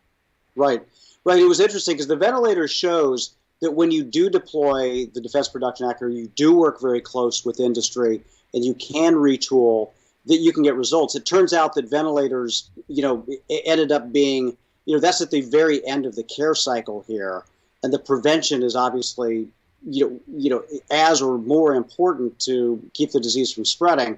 Right. It was interesting because the ventilator shows that when you do deploy the Defense Production Act, or you do work very close with industry, and you can retool, that you can get results. It turns out that ventilators, it ended up being, that's at the very end of the care cycle here, and the prevention is obviously, as or more important to keep the disease from spreading,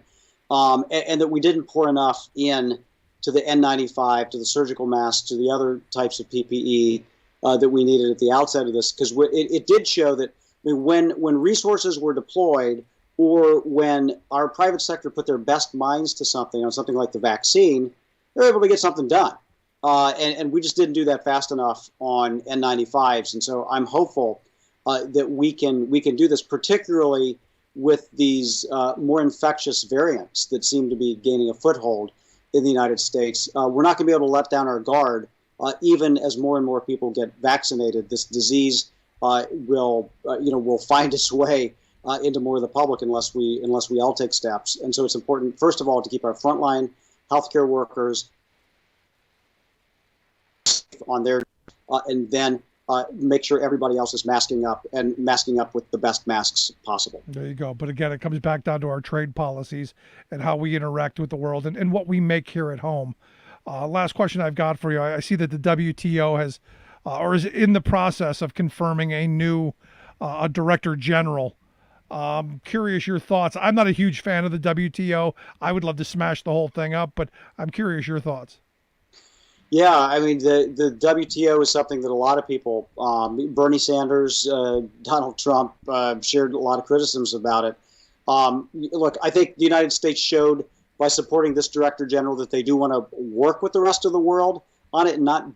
and that we didn't pour enough in to the N95, to the surgical masks, to the other types of PPE that we needed at the outset of this, because it did show that when resources were deployed, or when our private sector put their best minds to something on something like the vaccine, they're able to get something done. And we just didn't do that fast enough on N95s. And so I'm hopeful that we can do this, particularly with these more infectious variants that seem to be gaining a foothold in the United States. We're not going to be able to let down our guard, even as more and more people get vaccinated. This disease will find its way into more of the public unless we all take steps. And so it's important, first of all, to keep our frontline healthcare workers on their, and then make sure everybody else is masking up with the best masks possible. There you go. But again, it comes back down to our trade policies and how we interact with the world and what we make here at home. Last question I've got for you. I see that the WTO has, or is in the process of confirming a new director general. Curious your thoughts. I'm not a huge fan of the WTO. I would love to smash the whole thing up, but I'm curious your thoughts. Yeah, I mean, the WTO is something that a lot of people, Bernie Sanders, Donald Trump, shared a lot of criticisms about it. Look, I think the United States showed by supporting this director general that they do want to work with the rest of the world on it and not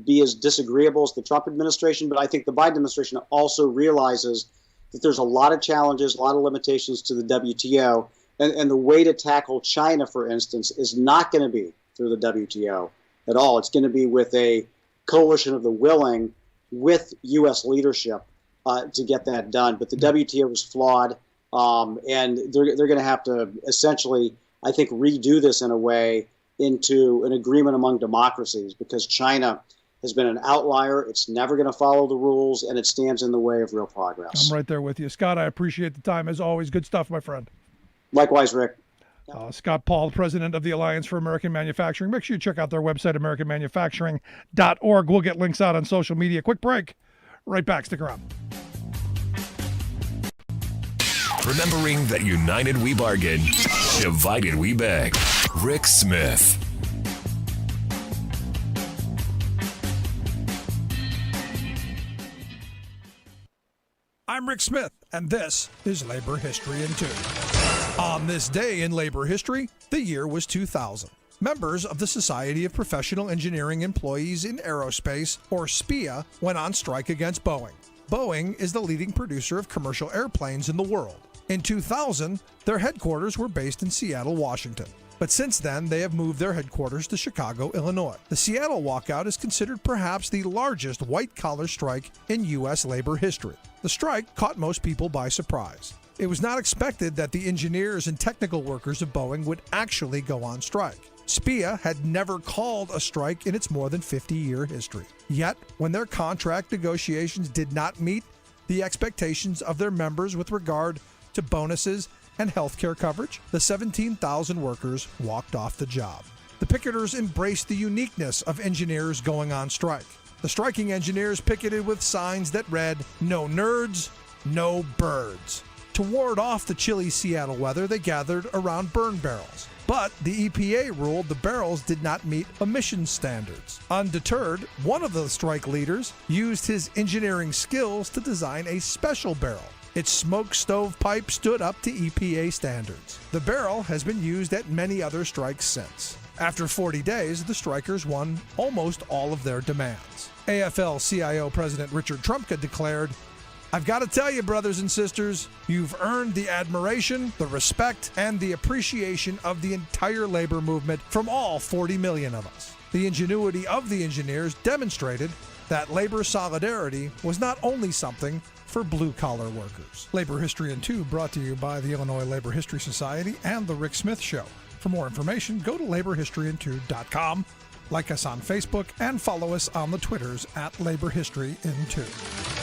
be as disagreeable as the Trump administration. But I think the Biden administration also realizes that there's a lot of challenges, a lot of limitations to the WTO. And the way to tackle China, for instance, is not going to be through the WTO at all. It's going to be with a coalition of the willing with U.S. leadership to get that done. But the WTO is flawed, and they're going to have to essentially, I think, redo this in a way into an agreement among democracies, because China has been an outlier. It's never going to follow the rules, and it stands in the way of real progress. I'm right there with you. Scott, I appreciate the time. As always, good stuff, my friend. Likewise, Rick. Scott Paul, president of the Alliance for American Manufacturing. Make sure you check out their website, AmericanManufacturing.org. We'll get links out on social media. Quick break. Right back. Stick around. Remembering that united we bargain, divided we beg. Rick Smith. I'm Rick Smith, and this is Labor History in 2. On this day in labor history, the year was 2000. Members of the Society of Professional Engineering Employees in Aerospace, or SPEA, went on strike against Boeing. Boeing is the leading producer of commercial airplanes in the world. In 2000, their headquarters were based in Seattle, Washington. But since then, they have moved their headquarters to Chicago, Illinois. The Seattle walkout is considered perhaps the largest white-collar strike in U.S. labor history. The strike caught most people by surprise. It was not expected that the engineers and technical workers of Boeing would actually go on strike. SPEA had never called a strike in its more than 50-year history. Yet, when their contract negotiations did not meet the expectations of their members with regard to bonuses and health care coverage, the 17,000 workers walked off the job. The picketers embraced the uniqueness of engineers going on strike. The striking engineers picketed with signs that read, "No nerds, no birds." To ward off the chilly Seattle weather, they gathered around burn barrels. But the EPA ruled the barrels did not meet emissions standards. Undeterred, one of the strike leaders used his engineering skills to design a special barrel. Its smoke stove pipe stood up to EPA standards. The barrel has been used at many other strikes since. After 40 days, the strikers won almost all of their demands. AFL-CIO President Richard Trumka declared, I've got to tell you, brothers and sisters, you've earned the admiration, the respect, and the appreciation of the entire labor movement from all 40 million of us. The ingenuity of the engineers demonstrated that labor solidarity was not only something for blue-collar workers. Labor History in 2 brought to you by the Illinois Labor History Society and The Rick Smith Show. For more information, go to laborhistoryin2.com, like us on Facebook, and follow us on the Twitters at laborhistoryin2.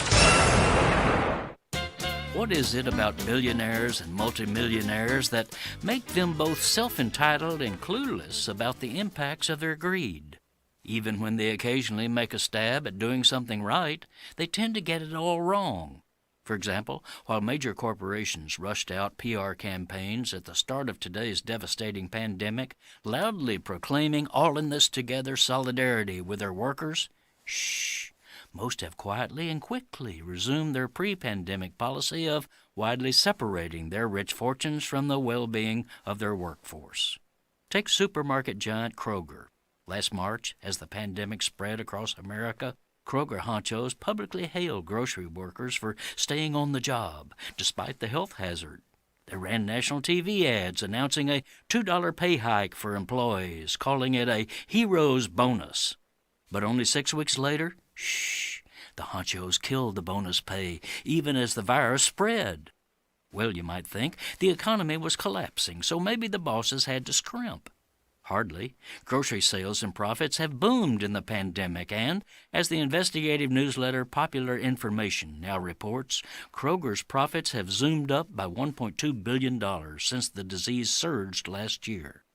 What is it about billionaires and multimillionaires that make them both self-entitled and clueless about the impacts of their greed? Even when they occasionally make a stab at doing something right, they tend to get it all wrong. For example, while major corporations rushed out PR campaigns at the start of today's devastating pandemic, loudly proclaiming all in this together solidarity with their workers, shh. Most have quietly and quickly resumed their pre-pandemic policy of widely separating their rich fortunes from the well-being of their workforce. Take supermarket giant Kroger. Last March, as the pandemic spread across America, Kroger honchos publicly hailed grocery workers for staying on the job despite the health hazard. They ran national TV ads announcing a $2 pay hike for employees, calling it a hero's bonus. But only 6 weeks later, the honchos killed the bonus pay, even as the virus spread. Well, you might think the economy was collapsing, so maybe the bosses had to scrimp. Hardly. Grocery sales and profits have boomed in the pandemic, and, as the investigative newsletter Popular Information now reports, Kroger's profits have zoomed up by $1.2 billion since the disease surged last year.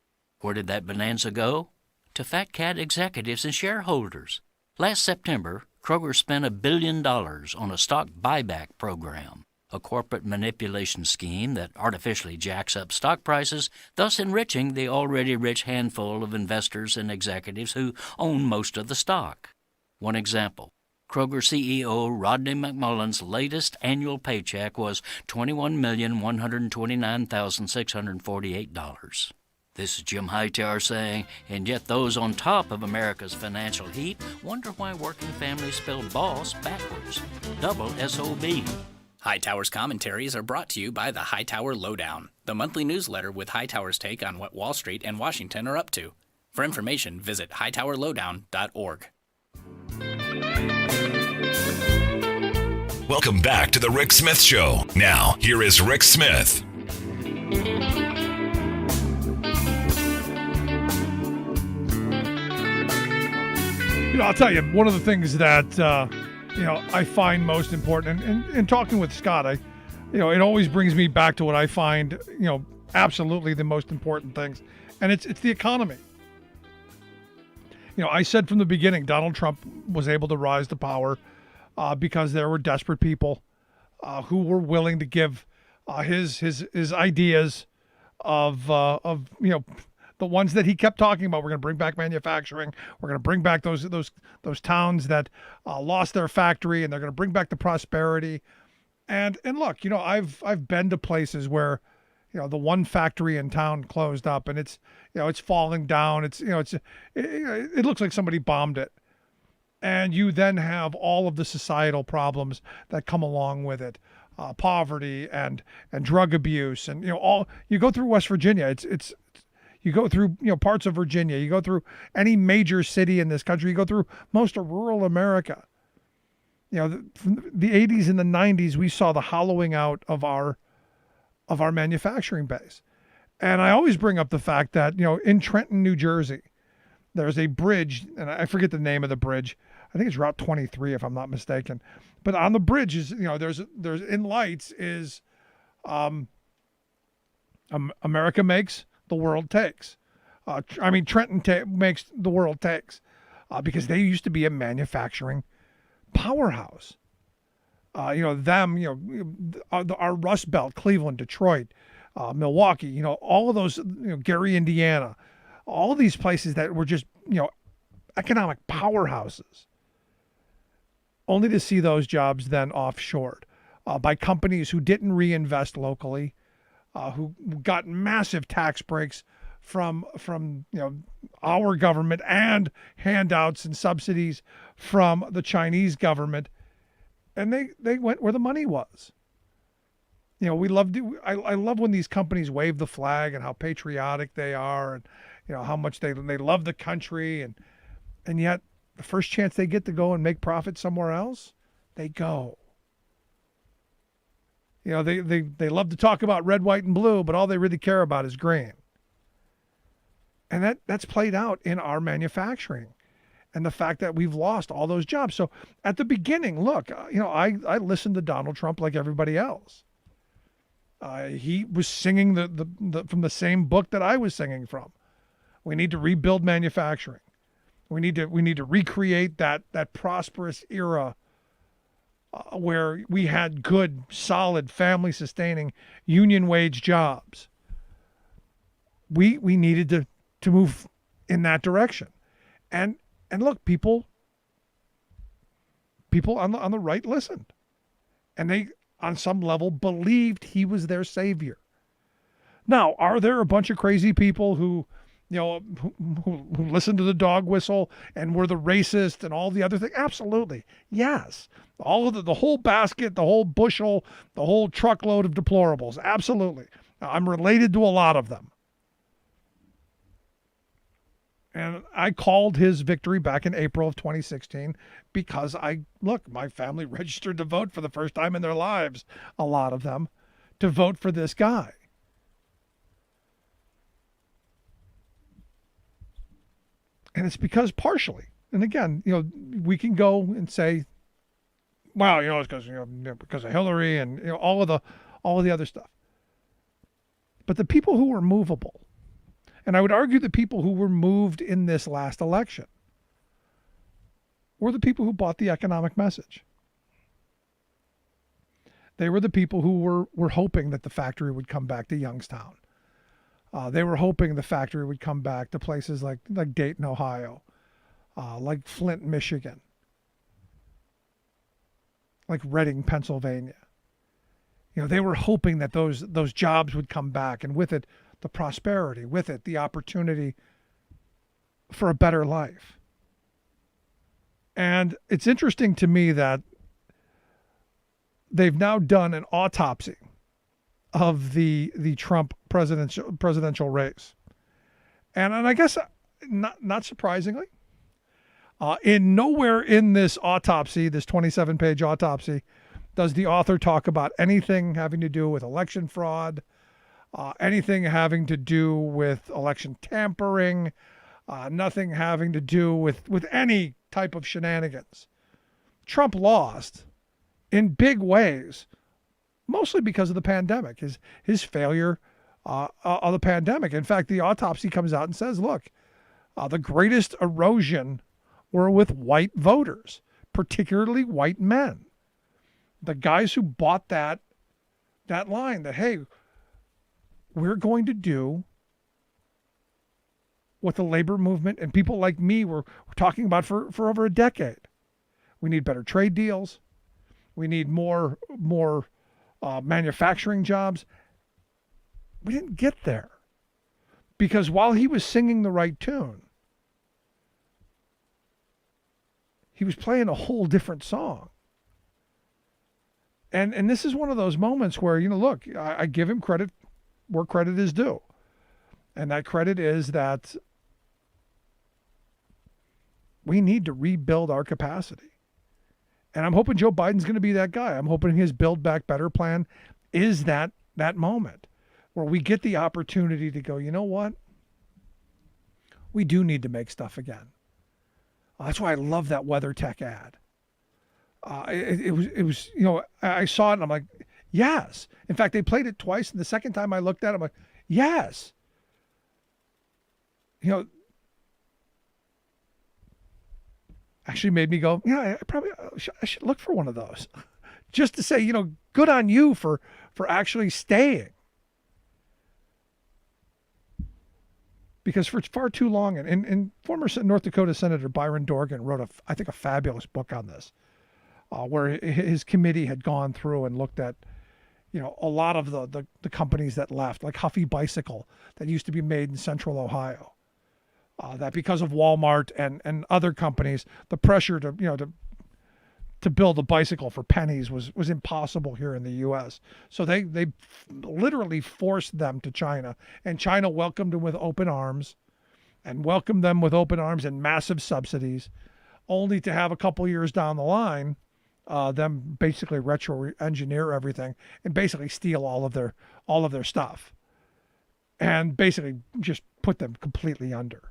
Where did that bonanza go? To fat cat executives and shareholders. Last September, Kroger spent $1 billion on a stock buyback program, a corporate manipulation scheme that artificially jacks up stock prices, thus enriching the already rich handful of investors and executives who own most of the stock. One example, Kroger CEO Rodney McMullen's latest annual paycheck was $21,129,648. This is Jim Hightower saying, and yet those on top of America's financial heap wonder why working families spell boss backwards. Double S-O-B. Hightower's commentaries are brought to you by the Hightower Lowdown, the monthly newsletter with Hightower's take on what Wall Street and Washington are up to. For information, visit hightowerlowdown.org. Welcome back to the Rick Smith Show. Now, here is Rick Smith. I'll tell you, one of the things that, I find most important, and in talking with Scott, it always brings me back to what I find, absolutely the most important things, and it's the economy. I said from the beginning, Donald Trump was able to rise to power because there were desperate people who were willing to give his ideas of the ones that he kept talking about. We're going to bring back manufacturing. We're going to bring back those towns that lost their factory, and they're going to bring back the prosperity. And look, I've been to places where, the one factory in town closed up, and it's falling down. It looks like somebody bombed it. And you then have all of the societal problems that come along with it, poverty and drug abuse, and you go through West Virginia. You go through, parts of Virginia. You go through any major city in this country. You go through most of rural America. From the 80s and the 90s, we saw the hollowing out of our manufacturing base. And I always bring up the fact that, in Trenton, New Jersey, there's a bridge, and I forget the name of the bridge. I think it's Route 23, if I'm not mistaken. But on the bridge is, there's in lights is America makes, the world takes. Trenton makes, the world takes, because they used to be a manufacturing powerhouse. Our Rust Belt, Cleveland, Detroit, Milwaukee, all of those, Gary, Indiana, all of these places that were just, economic powerhouses, only to see those jobs then offshored by companies who didn't reinvest locally, who got massive tax breaks from our government and handouts and subsidies from the Chinese government. and they went where the money was. You know, I love when these companies wave the flag and how patriotic they are, and you know how much they love the country, and yet the first chance they get to go and make profit somewhere else, they go. You know, they love to talk about red, white, and blue, but all they really care about is green. And that's played out in our manufacturing, and the fact that we've lost all those jobs. So at the beginning, look, you know, I listened to Donald Trump like everybody else. He was singing the from the same book that I was singing from. We need to rebuild manufacturing. We need to recreate that prosperous era where we had good, solid, family-sustaining, union wage jobs. We needed to move in that direction, and look, people on the right listened, and they, on some level, believed he was their savior. Now, are there a bunch of crazy people who, you know, who listened to the dog whistle and were the racist and all the other things? Absolutely, yes. All of the whole basket, the whole bushel, the whole truckload of deplorables. Absolutely, I'm related to a lot of them. And I called his victory back in April of 2016 because my family registered to vote for the first time in their lives, a lot of them, to vote for this guy. And it's because partially, and again, you know, we can go and say, well, you know, it's because of Hillary and, you know, all of the other stuff. But the people who were movable, and I would argue the people who were moved in this last election, were the people who bought the economic message. They were the people who were hoping that the factory would come back to Youngstown. They were hoping the factory would come back to places like Dayton, Ohio, like Flint, Michigan, like Reading, Pennsylvania. You know, they were hoping that those jobs would come back, and with it, the prosperity, with it, the opportunity for a better life. And it's interesting to me that they've now done an autopsy of the Trump presidential race. And I guess not surprisingly, in nowhere in this autopsy, this 27-page autopsy, does the author talk about anything having to do with election fraud, anything having to do with election tampering, nothing having to do with any type of shenanigans. Trump lost in big ways, mostly because of the pandemic, his failure of the pandemic. In fact, the autopsy comes out and says, look, the greatest erosion were with white voters, particularly white men. The guys who bought that line that, hey, we're going to do what the labor movement and people like me were talking about for over a decade. We need better trade deals. We need more manufacturing jobs. We didn't get there because while he was singing the right tune, he was playing a whole different song. And this is one of those moments where, you know, look, I give him credit where credit is due. And that credit is that we need to rebuild our capacity. And I'm hoping Joe Biden's going to be that guy. I'm hoping his Build Back Better plan is that moment where we get the opportunity to go, you know what? We do need to make stuff again. That's why I love that WeatherTech ad. It was, you know, I saw it and I'm like, yes. In fact, they played it twice. And the second time I looked at it, I'm like, yes. You know, actually made me go, yeah, I should look for one of those just to say, you know, good on you for actually staying. Because for far too long, and former North Dakota Senator Byron Dorgan wrote I think a fabulous book on this, where his committee had gone through and looked at, you know, a lot of the companies that left, like Huffy Bicycle that used to be made in Central Ohio. That because of Walmart and other companies, the pressure to to build a bicycle for pennies was impossible here in the U.S. So they literally forced them to China, and China welcomed them with open arms, and massive subsidies, only to have a couple years down the line, them basically retro engineer everything and basically steal all of their stuff, and basically just put them completely under.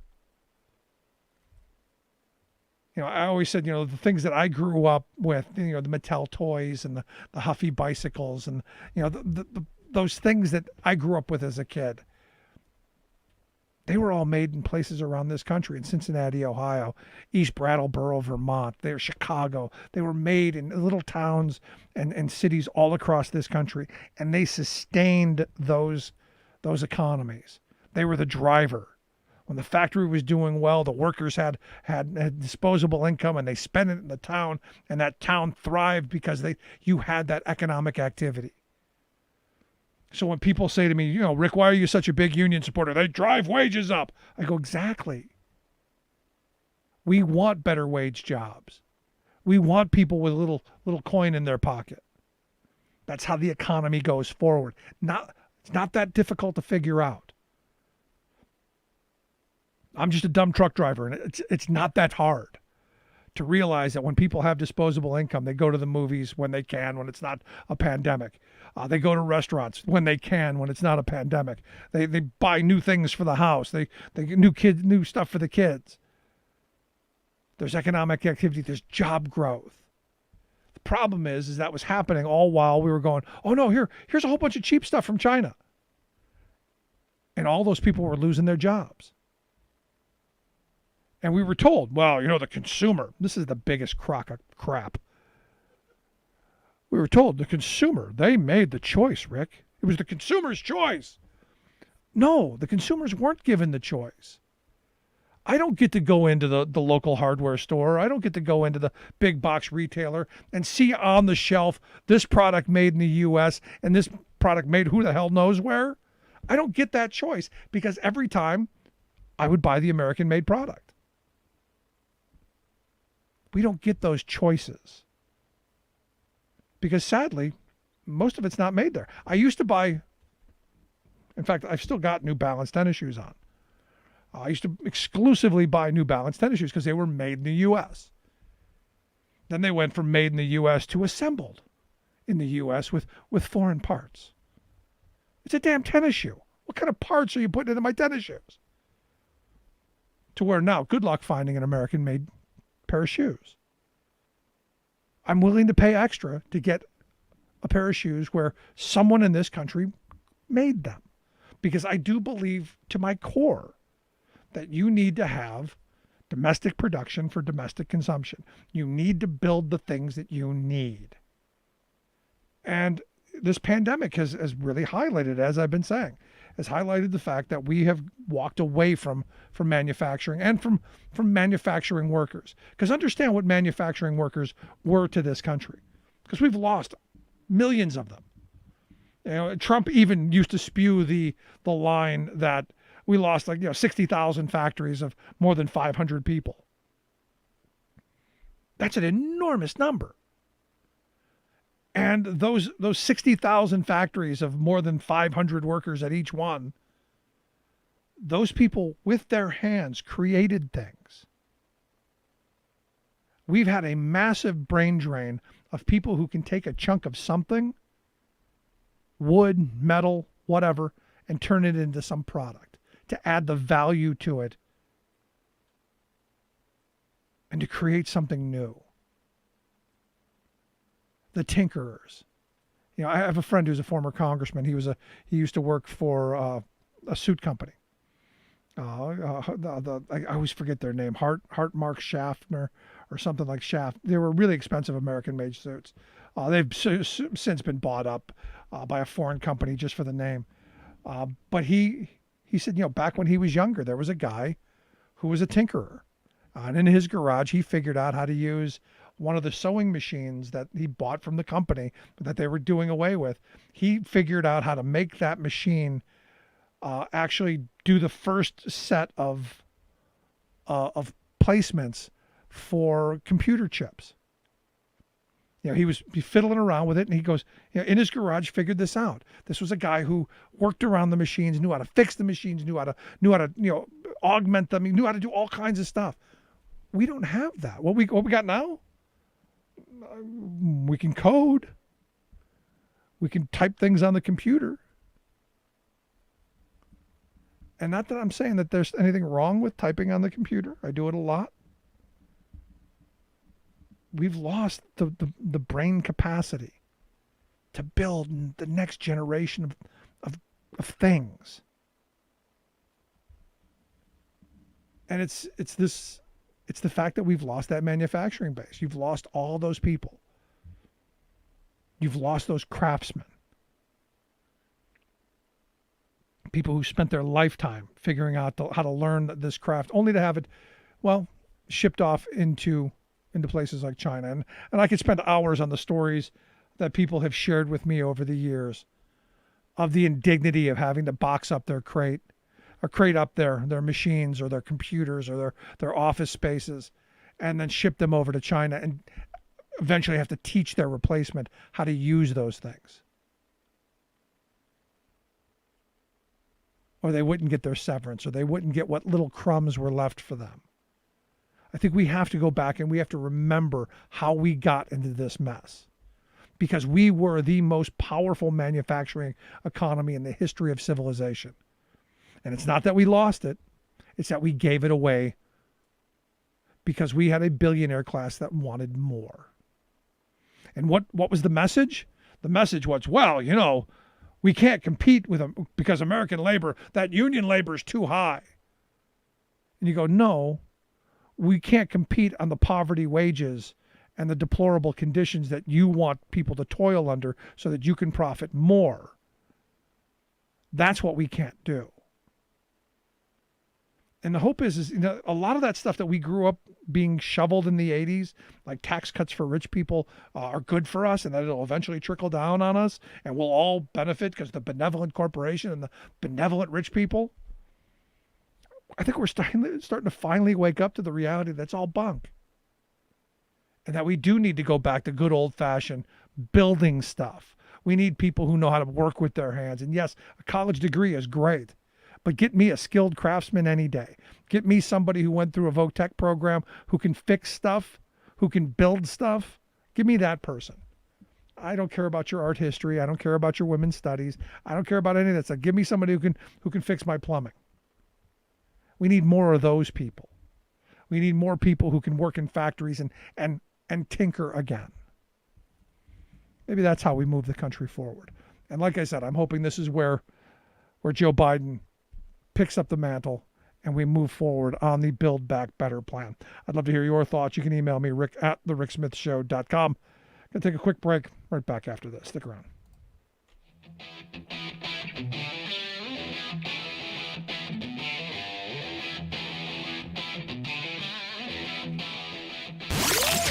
I always said, the things that I grew up with, the Mattel toys and the Huffy bicycles and, those things that I grew up with as a kid, they were all made in places around this country, in Cincinnati, Ohio, East Brattleboro, Vermont, they're Chicago. They were made in little towns and cities all across this country, and they sustained those economies. They were the driver. When the factory was doing well, the workers had disposable income, and they spent it in the town, and that town thrived because you had that economic activity. So when people say to me, Rick, why are you such a big union supporter? They drive wages up. I go, exactly. We want better wage jobs. We want people with a little coin in their pocket. That's how the economy goes forward. It's not that difficult to figure out. I'm just a dumb truck driver, and it's not that hard to realize that when people have disposable income, they go to the movies when they can, when it's not a pandemic. They go to restaurants when they can, when it's not a pandemic. They buy new things for the house. They get new stuff for the kids. There's economic activity. There's job growth. The problem is that was happening all while we were going, oh no, here's a whole bunch of cheap stuff from China. And all those people were losing their jobs. And we were told, well, the consumer, this is the biggest crock of crap. We were told the consumer, they made the choice, Rick. It was the consumer's choice. No, the consumers weren't given the choice. I don't get to go into the local hardware store. I don't get to go into the big box retailer and see on the shelf this product made in the U.S. and this product made who the hell knows where. I don't get that choice because every time I would buy the American-made product. We don't get those choices because sadly, most of it's not made there. I used to buy, in fact, I've still got New Balance tennis shoes on. I used to exclusively buy New Balance tennis shoes because they were made in the U.S. Then they went from made in the U.S. to assembled in the U.S. with foreign parts. It's a damn tennis shoe. What kind of parts are you putting into my tennis shoes? To where now, good luck finding an American-made pair of shoes. I'm willing to pay extra to get a pair of shoes where someone in this country made them, because I do believe to my core that you need to have domestic production for domestic consumption. You need to build the things that you need. And this pandemic has really highlighted, as I've been saying, has highlighted the fact that we have walked away from manufacturing and from manufacturing workers. Because understand what manufacturing workers were to this country. Because we've lost millions of them. Trump even used to spew the line that we lost 60,000 factories of more than 500 people. That's an enormous number. And those 60,000 factories of more than 500 workers at each one, those people with their hands created things. We've had a massive brain drain of people who can take a chunk of something, wood, metal, whatever, and turn it into some product to add the value to it and to create something new. The tinkerers. I have a friend who's a former congressman. He used to work for a suit company. I always forget their name. Hartmark Schaffner or something like Schaff. They were really expensive American-made suits. They've since been bought up by a foreign company just for the name. But he said, back when he was younger, there was a guy who was a tinkerer. And in his garage, he figured out how to use one of the sewing machines that he bought from the company that they were doing away with. He figured out how to make that machine actually do the first set of placements for computer chips. He was fiddling around with it, and he goes, in his garage, figured this out. This was a guy who worked around the machines, knew how to fix the machines, knew how to augment them. He knew how to do all kinds of stuff. We don't have that. What we got now? We can code. We can type things on the computer. And not that I'm saying that there's anything wrong with typing on the computer. I do it a lot. We've lost the brain capacity to build the next generation of things. And it's the fact that we've lost that manufacturing base. You've lost all those people. You've lost those craftsmen. People who spent their lifetime figuring out how to learn this craft, only to have it, shipped off into places like China. And I could spend hours on the stories that people have shared with me over the years of the indignity of having to box up their crate or crate up their machines or their computers or their office spaces and then ship them over to China and eventually have to teach their replacement how to use those things. Or they wouldn't get their severance, or they wouldn't get what little crumbs were left for them. I think we have to go back and we have to remember how we got into this mess. Because we were the most powerful manufacturing economy in the history of civilization. And it's not that we lost it, it's that we gave it away because we had a billionaire class that wanted more. And what was the message? The message was, we can't compete with them because American labor, that union labor is too high. And you go, no, we can't compete on the poverty wages and the deplorable conditions that you want people to toil under so that you can profit more. That's what we can't do. And the hope is a lot of that stuff that we grew up being shoveled in the 80s, like tax cuts for rich people, are good for us, and that it'll eventually trickle down on us, and we'll all benefit because the benevolent corporation and the benevolent rich people. I think we're starting to finally wake up to the reality that's all bunk. And that we do need to go back to good old-fashioned building stuff. We need people who know how to work with their hands. And yes, a college degree is great. But get me a skilled craftsman any day. Get me somebody who went through a VOTEC program, who can fix stuff, who can build stuff. Give me that person. I don't care about your art history. I don't care about your women's studies. I don't care about any of that stuff. Give me somebody who can fix my plumbing. We need more of those people. We need more people who can work in factories and tinker again. Maybe that's how we move the country forward. And like I said, I'm hoping this is where Joe Biden picks up the mantle and we move forward on the Build Back Better plan. I'd love to hear your thoughts. You can email me, rick@thericksmithshow.com. Gonna take a quick break. Right back after this. Stick around.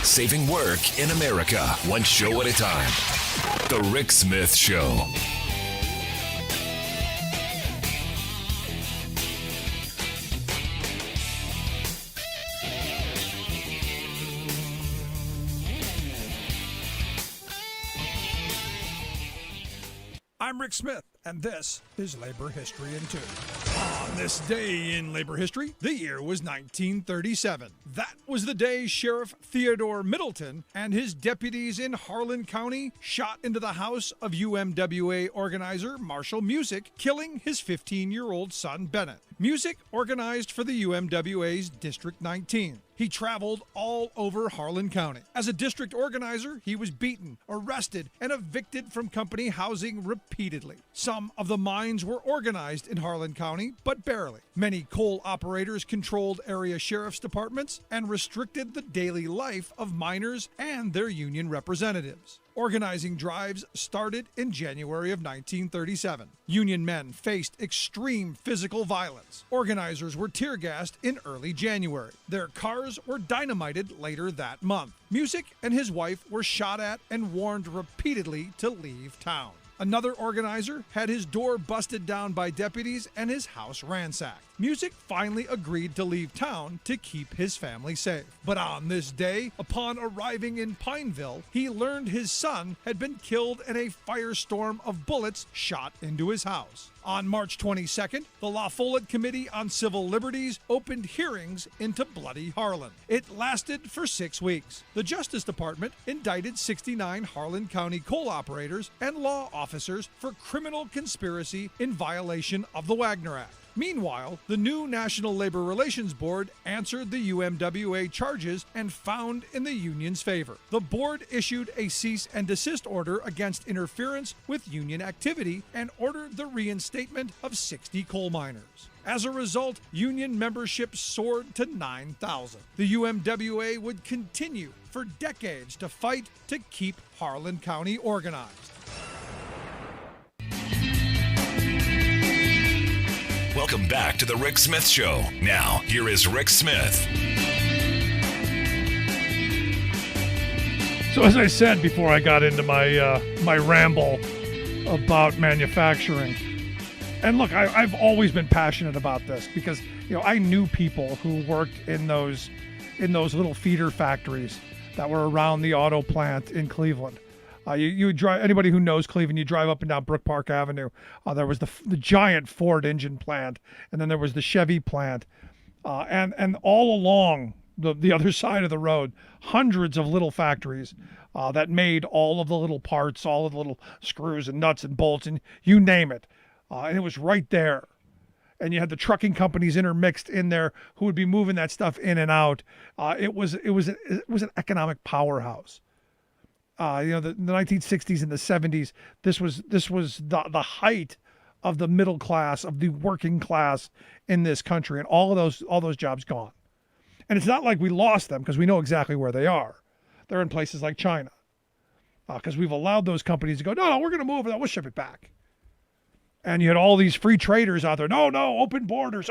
Saving work in America, one show at a time. The Rick Smith Show. I'm Rick Smith, and this is Labor History in 2. On this day in labor history, the year was 1937. That was the day Sheriff Theodore Middleton and his deputies in Harlan County shot into the house of UMWA organizer Marshall Music, killing his 15-year-old son Bennett. Music organized for the UMWA's District 19. He traveled all over Harlan County. As a district organizer, he was beaten, arrested, and evicted from company housing repeatedly. Some of the mines were organized in Harlan County, but barely. Many coal operators controlled area sheriff's departments and restricted the daily life of miners and their union representatives. Organizing drives started in January of 1937. Union men faced extreme physical violence. Organizers were tear gassed in early January. Their cars were dynamited later that month. Music and his wife were shot at and warned repeatedly to leave town. Another organizer had his door busted down by deputies and his house ransacked. Music finally agreed to leave town to keep his family safe. But on this day, upon arriving in Pineville, he learned his son had been killed in a firestorm of bullets shot into his house. On March 22nd, the La Follette Committee on Civil Liberties opened hearings into Bloody Harlan. It lasted for 6 weeks. The Justice Department indicted 69 Harlan County coal operators and law officers for criminal conspiracy in violation of the Wagner Act. Meanwhile, the new National Labor Relations Board answered the UMWA charges and found in the union's favor. The board issued a cease and desist order against interference with union activity and ordered the reinstatement of 60 coal miners. As a result, union membership soared to 9,000. The UMWA would continue for decades to fight to keep Harlan County organized. Welcome back to the Rick Smith Show. Now, here is Rick Smith. So as I said before I got into my ramble about manufacturing, and look, I've always been passionate about this because I knew people who worked in those little feeder factories that were around the auto plant in Cleveland. You drive, anybody who knows Cleveland, you drive up and down Brook Park Avenue. There was the giant Ford engine plant, and then there was the Chevy plant, and all along the other side of the road, hundreds of little factories that made all of the little parts, all of the little screws and nuts and bolts, and you name it. And it was right there. And you had the trucking companies intermixed in there who would be moving that stuff in and out. It was an economic powerhouse. The 1960s and the 70s, this was the height of the middle class, of the working class in this country, and all those jobs gone. And it's not like we lost them, because we know exactly where they are. They're in places like China, because we've allowed those companies to go, no, we're going to move it, we'll ship it back. And you had all these free traders out there, no, open borders.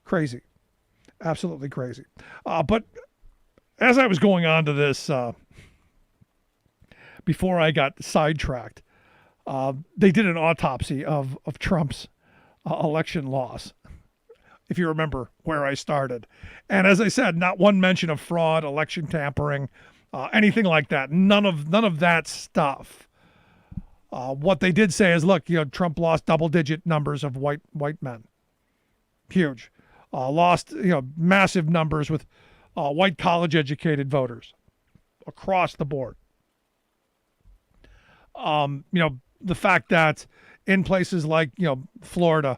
Crazy. Absolutely crazy. But as I was going on to this, before I got sidetracked, they did an autopsy of Trump's election loss, if you remember where I started. And as I said, not one mention of fraud, election tampering, anything like that. None of that stuff. What they did say is, look, Trump lost double-digit numbers of white men. Huge. Lost, massive numbers with white college-educated voters across the board. The fact that in places like, Florida,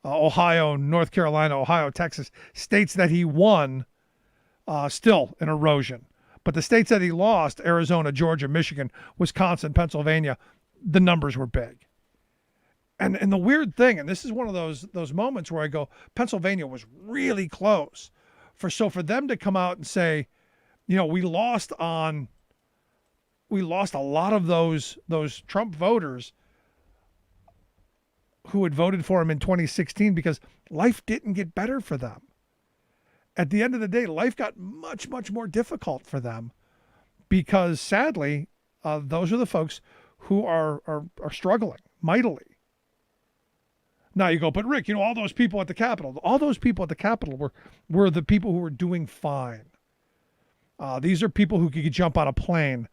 Ohio, North Carolina, Ohio, Texas, states that he won, still an erosion. But the states that he lost, Arizona, Georgia, Michigan, Wisconsin, Pennsylvania, the numbers were big. And the weird thing, and this is one of those moments where I go, Pennsylvania was really close. For them to come out and say, we lost a lot of those Trump voters who had voted for him in 2016 because life didn't get better for them. At the end of the day, life got much, much more difficult for them because sadly, those are the folks who are struggling mightily. Now you go, but Rick, all those people at the Capitol were the people who were doing fine. These are people who could jump on a plane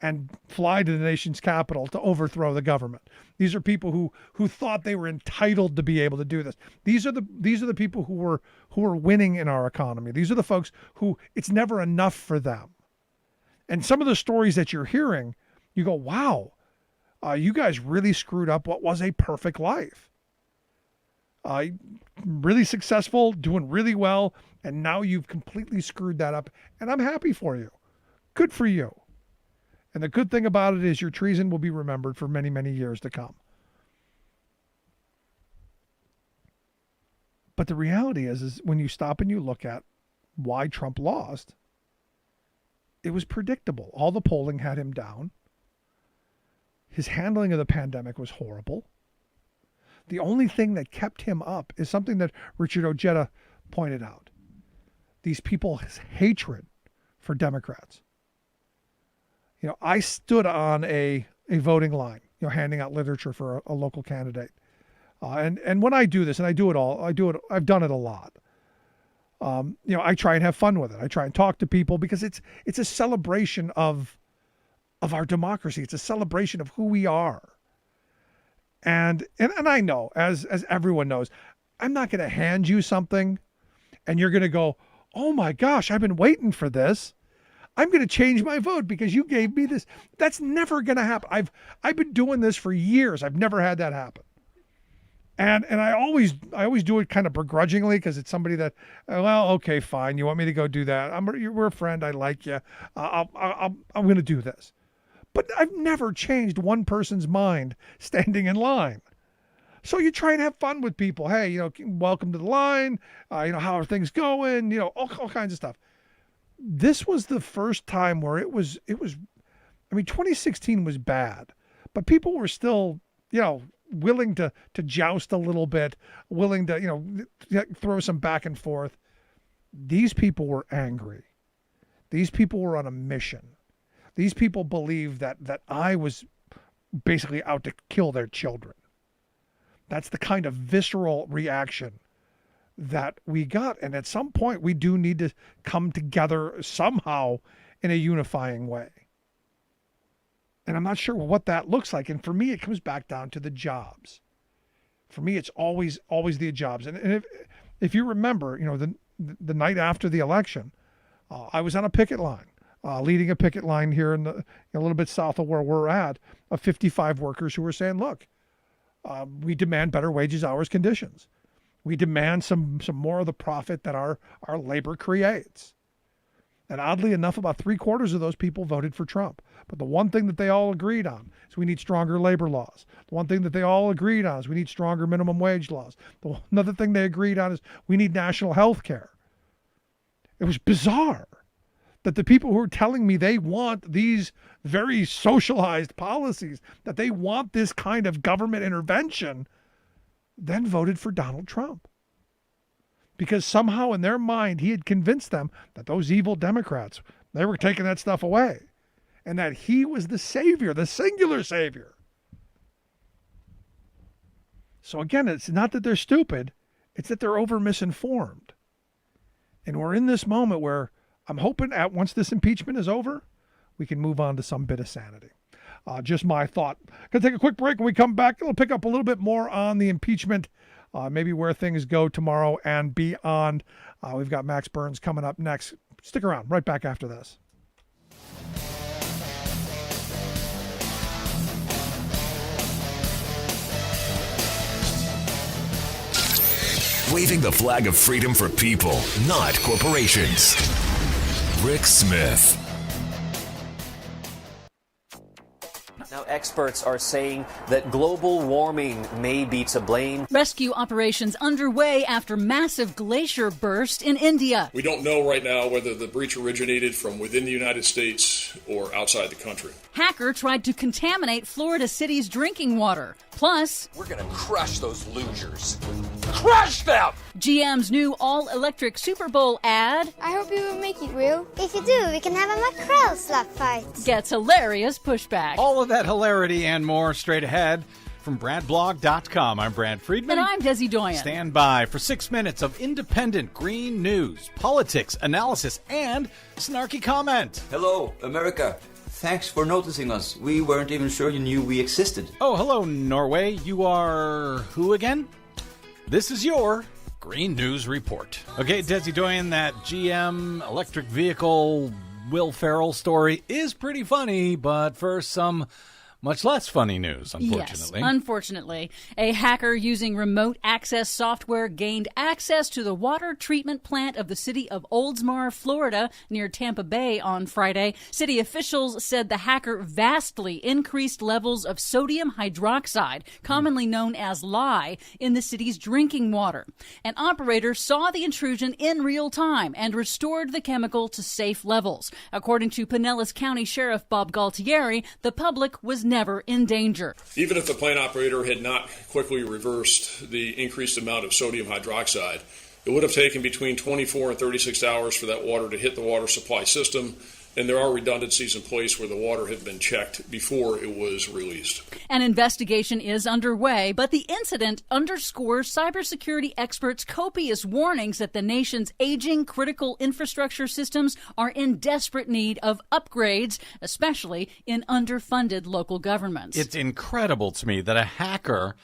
and fly to the nation's capital to overthrow the government. These are people who thought they were entitled to be able to do this. These are the people who were winning in our economy. These are the folks who it's never enough for them. And some of the stories that you're hearing, you go, wow, you guys really screwed up what was a perfect life. Really successful, doing really well, and now you've completely screwed that up, and I'm happy for you. Good for you. And the good thing about it is your treason will be remembered for many, many years to come. But the reality is when you stop and you look at why Trump lost, it was predictable. All the polling had him down. His handling of the pandemic was horrible. The only thing that kept him up is something that Richard Ojeda pointed out. These people's hatred for Democrats. I stood on a voting line, handing out literature for a local candidate. And when I do this, and I do it all, I've done it a lot. I try and have fun with it. I try and talk to people because it's a celebration of our democracy. It's a celebration of who we are. And I know, as everyone knows, I'm not going to hand you something and you're going to go, oh my gosh, I've been waiting for this. I'm going to change my vote because you gave me this. That's never going to happen. I've been doing this for years. I've never had that happen. And I always do it kind of begrudgingly because it's somebody that, well, okay, fine. You want me to go do that? We're a friend. I like you. I'm going to do this. But I've never changed one person's mind standing in line. So you try and have fun with people. Hey, welcome to the line. How are things going? All kinds of stuff. This was the first time where it was. 2016 was bad, but people were still, willing to joust a little bit, willing to, throw some back and forth. These people were angry. These people were on a mission. These people believed that I was basically out to kill their children. That's the kind of visceral reaction that we got. And at some point, we do need to come together somehow in a unifying way. And I'm not sure what that looks like. And for me, it comes back down to the jobs. For me, it's always the jobs. And if you remember, the night after the election, I was on a picket line, leading a picket line here in a little bit south of where we're at, of 55 workers who were saying, look, we demand better wages, hours, conditions. We demand some more of the profit that our labor creates. And oddly enough, about 3/4 of those people voted for Trump. But the one thing that they all agreed on is we need stronger labor laws. The one thing that they all agreed on is we need stronger minimum wage laws. Another thing they agreed on is we need national health care. It was bizarre that the people who are telling me they want these very socialized policies, that they want this kind of government intervention, then voted for Donald Trump. Because somehow in their mind, he had convinced them that those evil Democrats, they were taking that stuff away. And that he was the savior, the singular savior. So again, it's not that they're stupid, it's that they're over misinformed. And we're in this moment where I'm hoping once this impeachment is over, we can move on to some bit of sanity. Just my thought. Going to take a quick break. When we come back, we'll pick up a little bit more on the impeachment, maybe where things go tomorrow and beyond. We've got Max Burns coming up next. Stick around. Right back after this. Waving the flag of freedom for people, not corporations. Rick Smith. Now, experts are saying that global warming may be to blame. Rescue operations underway after massive glacier burst in India. We don't know right now whether the breach originated from within the United States or outside the country. Hacker tried to contaminate Florida City's drinking water. Plus, we're going to crush those losers. Crush them! GM's new all-electric Super Bowl ad. I hope you will make it, Will. If you do, we can have a mackerel slap fight. Gets hilarious pushback. All of that hilarity and more straight ahead from BradBlog.com. I'm Brad Friedman. And I'm Desi Doyen. Stand by for 6 minutes of independent green news, politics, analysis, and snarky comment. Hello, America. Thanks for noticing us. We weren't even sure you knew we existed. Oh, hello, Norway. You are who again? This is your Green News Report. Okay, Desi Doyen, that GM electric vehicle Will Ferrell story is pretty funny, but first some much less funny news, unfortunately. Yes, unfortunately. A hacker using remote access software gained access to the water treatment plant of the city of Oldsmar, Florida, near Tampa Bay on Friday. City officials said the hacker vastly increased levels of sodium hydroxide, commonly known as lye, in the city's drinking water. An operator saw the intrusion in real time and restored the chemical to safe levels. According to Pinellas County Sheriff Bob Galtieri, the public was never in danger. Even if the plant operator had not quickly reversed the increased amount of sodium hydroxide, it would have taken between 24 and 36 hours for that water to hit the water supply system and there are redundancies in place where the water had been checked before it was released. An investigation is underway, but the incident underscores cybersecurity experts' copious warnings that the nation's aging critical infrastructure systems are in desperate need of upgrades, especially in underfunded local governments. It's incredible to me that a hacker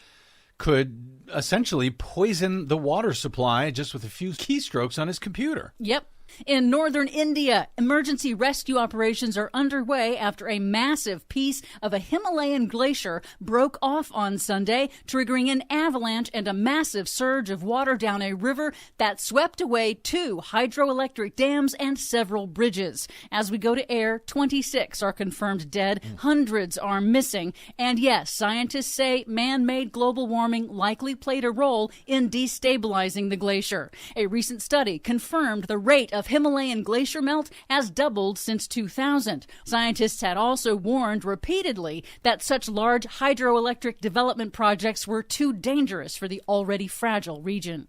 could essentially poison the water supply just with a few keystrokes on his computer. Yep. In northern India, emergency rescue operations are underway after a massive piece of a Himalayan glacier broke off on Sunday, triggering an avalanche and a massive surge of water down a river that swept away 2 hydroelectric dams and several bridges. As we go to air, 26 are confirmed dead, hundreds are missing, and yes, scientists say man-made global warming likely played a role in destabilizing the glacier. A recent study confirmed the rate of Himalayan glacier melt has doubled since 2000. Scientists had also warned repeatedly that such large hydroelectric development projects were too dangerous for the already fragile region.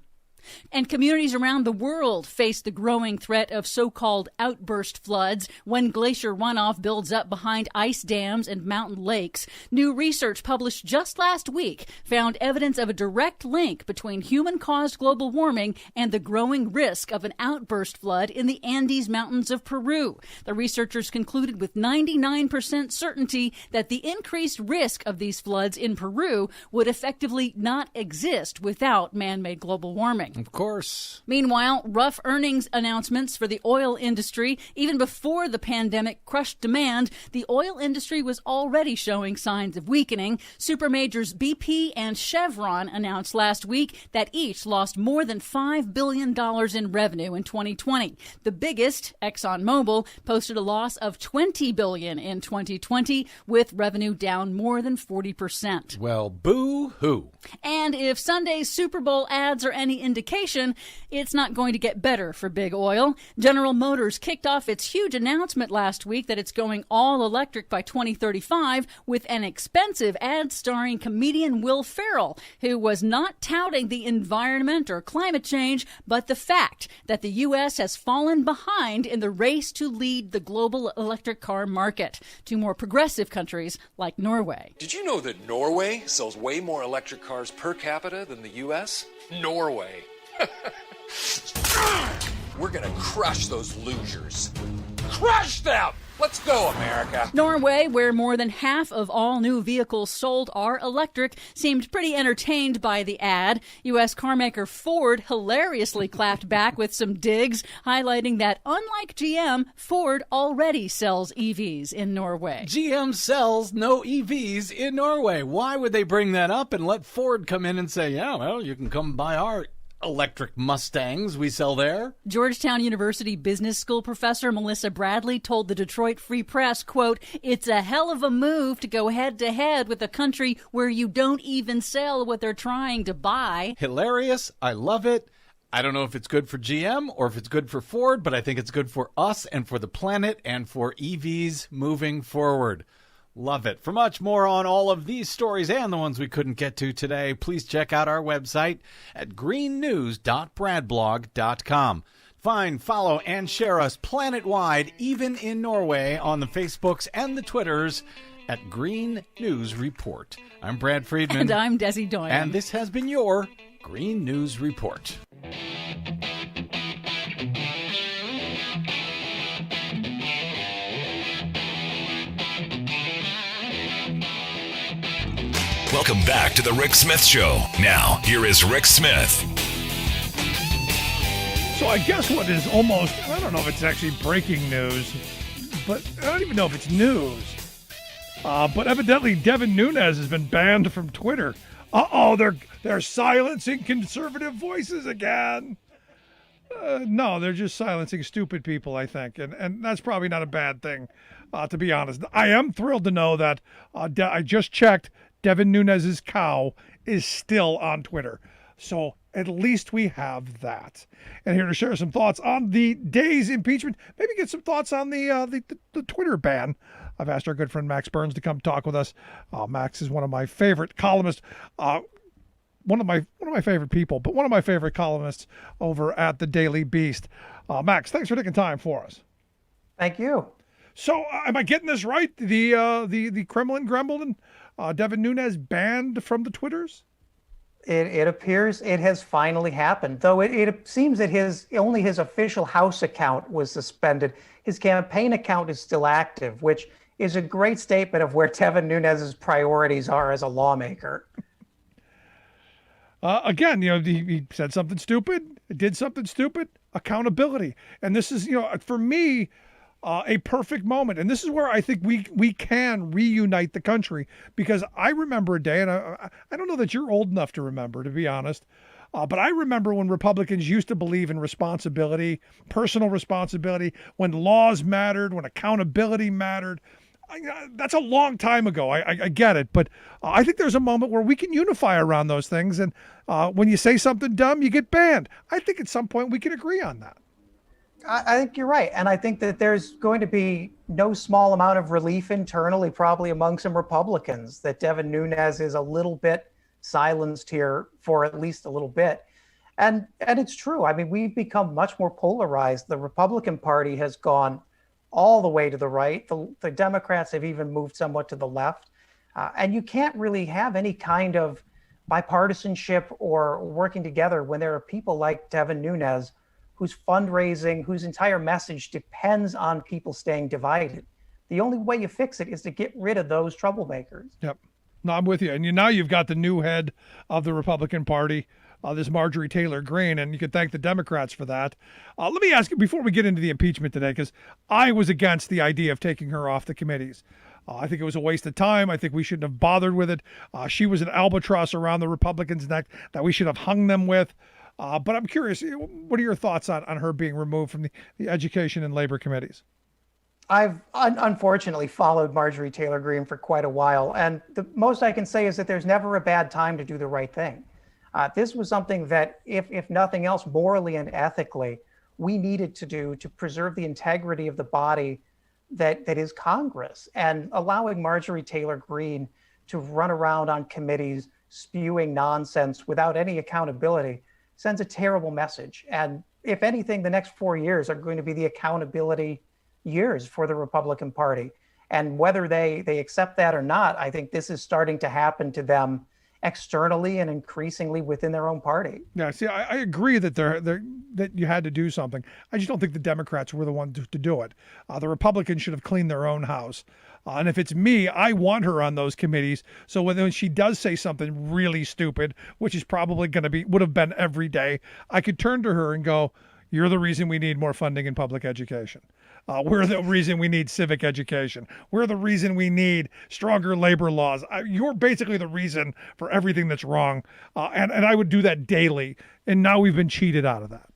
And communities around the world face the growing threat of so-called outburst floods when glacier runoff builds up behind ice dams and mountain lakes. New research published just last week found evidence of a direct link between human-caused global warming and the growing risk of an outburst flood in the Andes Mountains of Peru. The researchers concluded with 99% certainty that the increased risk of these floods in Peru would effectively not exist without man-made global warming. Of course. Meanwhile, rough earnings announcements for the oil industry. Even before the pandemic crushed demand, the oil industry was already showing signs of weakening. Supermajors BP and Chevron announced last week that each lost more than $5 billion in revenue in 2020. The biggest, ExxonMobil, posted a loss of $20 billion in 2020, with revenue down more than 40%. Well, boo-hoo. And if Sunday's Super Bowl ads are any indication, it's not going to get better for big oil. General Motors kicked off its huge announcement last week that it's going all electric by 2035 with an expensive ad starring comedian Will Ferrell, who was not touting the environment or climate change, but the fact that the U.S. has fallen behind in the race to lead the global electric car market to more progressive countries like Norway. Did you know that Norway sells way more electric cars per capita than the U.S.? Norway. We're gonna crush those losers. Crush them! Let's go, America. Norway, where more than half of all new vehicles sold are electric, seemed pretty entertained by the ad. U.S. carmaker Ford hilariously clapped back with some digs, highlighting that unlike GM, Ford already sells EVs in Norway. GM sells no EVs in Norway. Why would they bring that up and let Ford come in and say, yeah, well, you can come buy our electric Mustangs we sell there? Georgetown University Business School professor Melissa Bradley told the Detroit Free Press, quote, "It's a hell of a move to go head-to-head with a country where you don't even sell what they're trying to buy." Hilarious. I love it. I don't know if it's good for GM or if it's good for Ford, but I think it's good for us and for the planet and for EVs moving forward. Love it. For much more on all of these stories and the ones we couldn't get to today, please check out our website at greennews.bradblog.com. Find, follow, and share us planet-wide, even in Norway, on the Facebooks and the Twitters at Green News Report. I'm Brad Friedman. And I'm Desi Doyen. And this has been your Green News Report. Welcome back to the Rick Smith Show. Now, here is Rick Smith. So I guess what is almost, I don't know if it's actually breaking news, but I don't even know if it's news. But evidently Devin Nunes has been banned from Twitter. Uh-oh, they're silencing conservative voices again. No, they're just silencing stupid people, I think. And that's probably not a bad thing, to be honest. I am thrilled to know that I just checked. Devin Nunes' cow is still on Twitter. So at least we have that. And here to share some thoughts on the day's impeachment, maybe get some thoughts on the Twitter ban. I've asked our good friend Max Burns to come talk with us. Max is one of my favorite columnists, one of my favorite people, but one of my favorite columnists over at the Daily Beast. Max, thanks for taking time for us. Thank you. So, am I getting this right? The Kremlin Gremlin, Devin Nunes banned from the Twitters? It appears it has finally happened, though it seems that only his official House account was suspended. His campaign account is still active, which is a great statement of where Devin Nunes's priorities are as a lawmaker. Again, he said something stupid, did something stupid, accountability. And this is, for me, a perfect moment. And this is where I think we can reunite the country, because I remember a day, and I don't know that you're old enough to remember, to be honest, but I remember when Republicans used to believe in responsibility, personal responsibility, when laws mattered, when accountability mattered. That's a long time ago. I get it, but I think there's a moment where we can unify around those things. And when you say something dumb, you get banned. I think at some point we can agree on that. I think you're right. And I think that there's going to be no small amount of relief internally, probably among some Republicans, that Devin Nunes is a little bit silenced here for at least a little bit. And it's true. I mean, we've become much more polarized. The Republican Party has gone all the way to the right. The Democrats have even moved somewhat to the left. And you can't really have any kind of bipartisanship or working together when there are people like Devin Nunes, whose fundraising, whose entire message depends on people staying divided. The only way you fix it is to get rid of those troublemakers. Yep. No, I'm with you. And now you've got the new head of the Republican Party, this Marjorie Taylor Greene, and you can thank the Democrats for that. Let me ask you, before we get into the impeachment today, because I was against the idea of taking her off the committees. I think it was a waste of time. I think we shouldn't have bothered with it. She was an albatross around the Republicans' neck that we should have hung them with. But I'm curious, what are your thoughts on her being removed from the Education and Labor committees? I've unfortunately followed Marjorie Taylor Greene for quite a while, and the most I can say is that there's never a bad time to do the right thing. This was something that, if nothing else, morally and ethically, we needed to do to preserve the integrity of the body that is Congress. And allowing Marjorie Taylor Greene to run around on committees spewing nonsense without any accountability sends a terrible message. And if anything, the next 4 years are going to be the accountability years for the Republican Party. And whether they accept that or not, I think this is starting to happen to them externally and increasingly within their own party. Yeah, see, I agree that that you had to do something. I just don't think the Democrats were the ones to do it. The Republicans should have cleaned their own house. And if it's me, I want her on those committees. So when she does say something really stupid, which is probably would have been every day, I could turn to her and go, "You're the reason we need more funding in public education. We're the reason we need civic education. We're the reason we need stronger labor laws. You're basically the reason for everything that's wrong." And I would do that daily. And now we've been cheated out of that.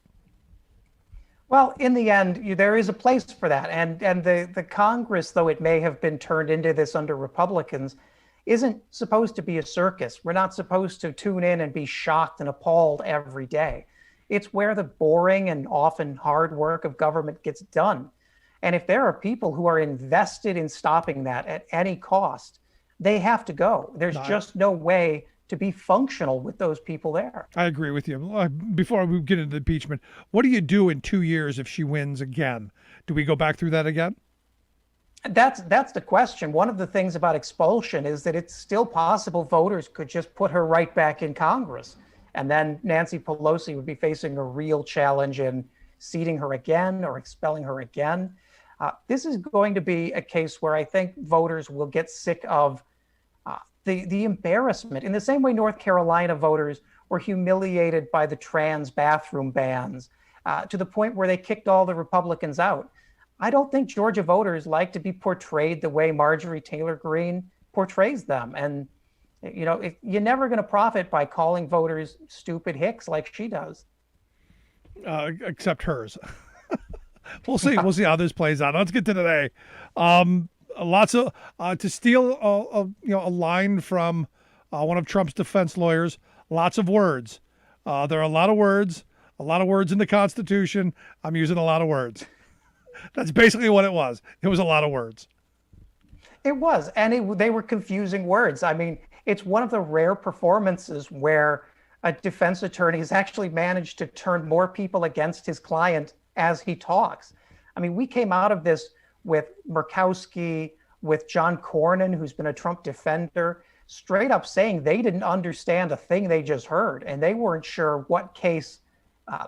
Well, in the end, there is a place for that. And the Congress, though it may have been turned into this under Republicans, isn't supposed to be a circus. We're not supposed to tune in and be shocked and appalled every day. It's where the boring and often hard work of government gets done. And if there are people who are invested in stopping that at any cost, they have to go. There's just no way to be functional with those people there. I agree with you. Before we get into the impeachment, what do you do in 2 years if she wins again? Do we go back through that again? That's the question. One of the things about expulsion is that it's still possible voters could just put her right back in Congress. And then Nancy Pelosi would be facing a real challenge in seating her again or expelling her again. This is going to be a case where I think voters will get sick of the embarrassment. In the same way North Carolina voters were humiliated by the trans bathroom bans to the point where they kicked all the Republicans out. I don't think Georgia voters like to be portrayed the way Marjorie Taylor Greene portrays them. And, you're never going to profit by calling voters stupid hicks like she does. Except hers. We'll see. We'll see how this plays out. Let's get to today. Lots of to steal a line from one of Trump's defense lawyers. Lots of words. There are a lot of words. A lot of words in the Constitution. I'm using a lot of words. That's basically what it was. It was a lot of words. It was, and they were confusing words. I mean, it's one of the rare performances where a defense attorney has actually managed to turn more people against his client as he talks. I mean, we came out of this with Murkowski, with John Cornyn, who's been a Trump defender, straight up saying they didn't understand a thing they just heard, and they weren't sure what case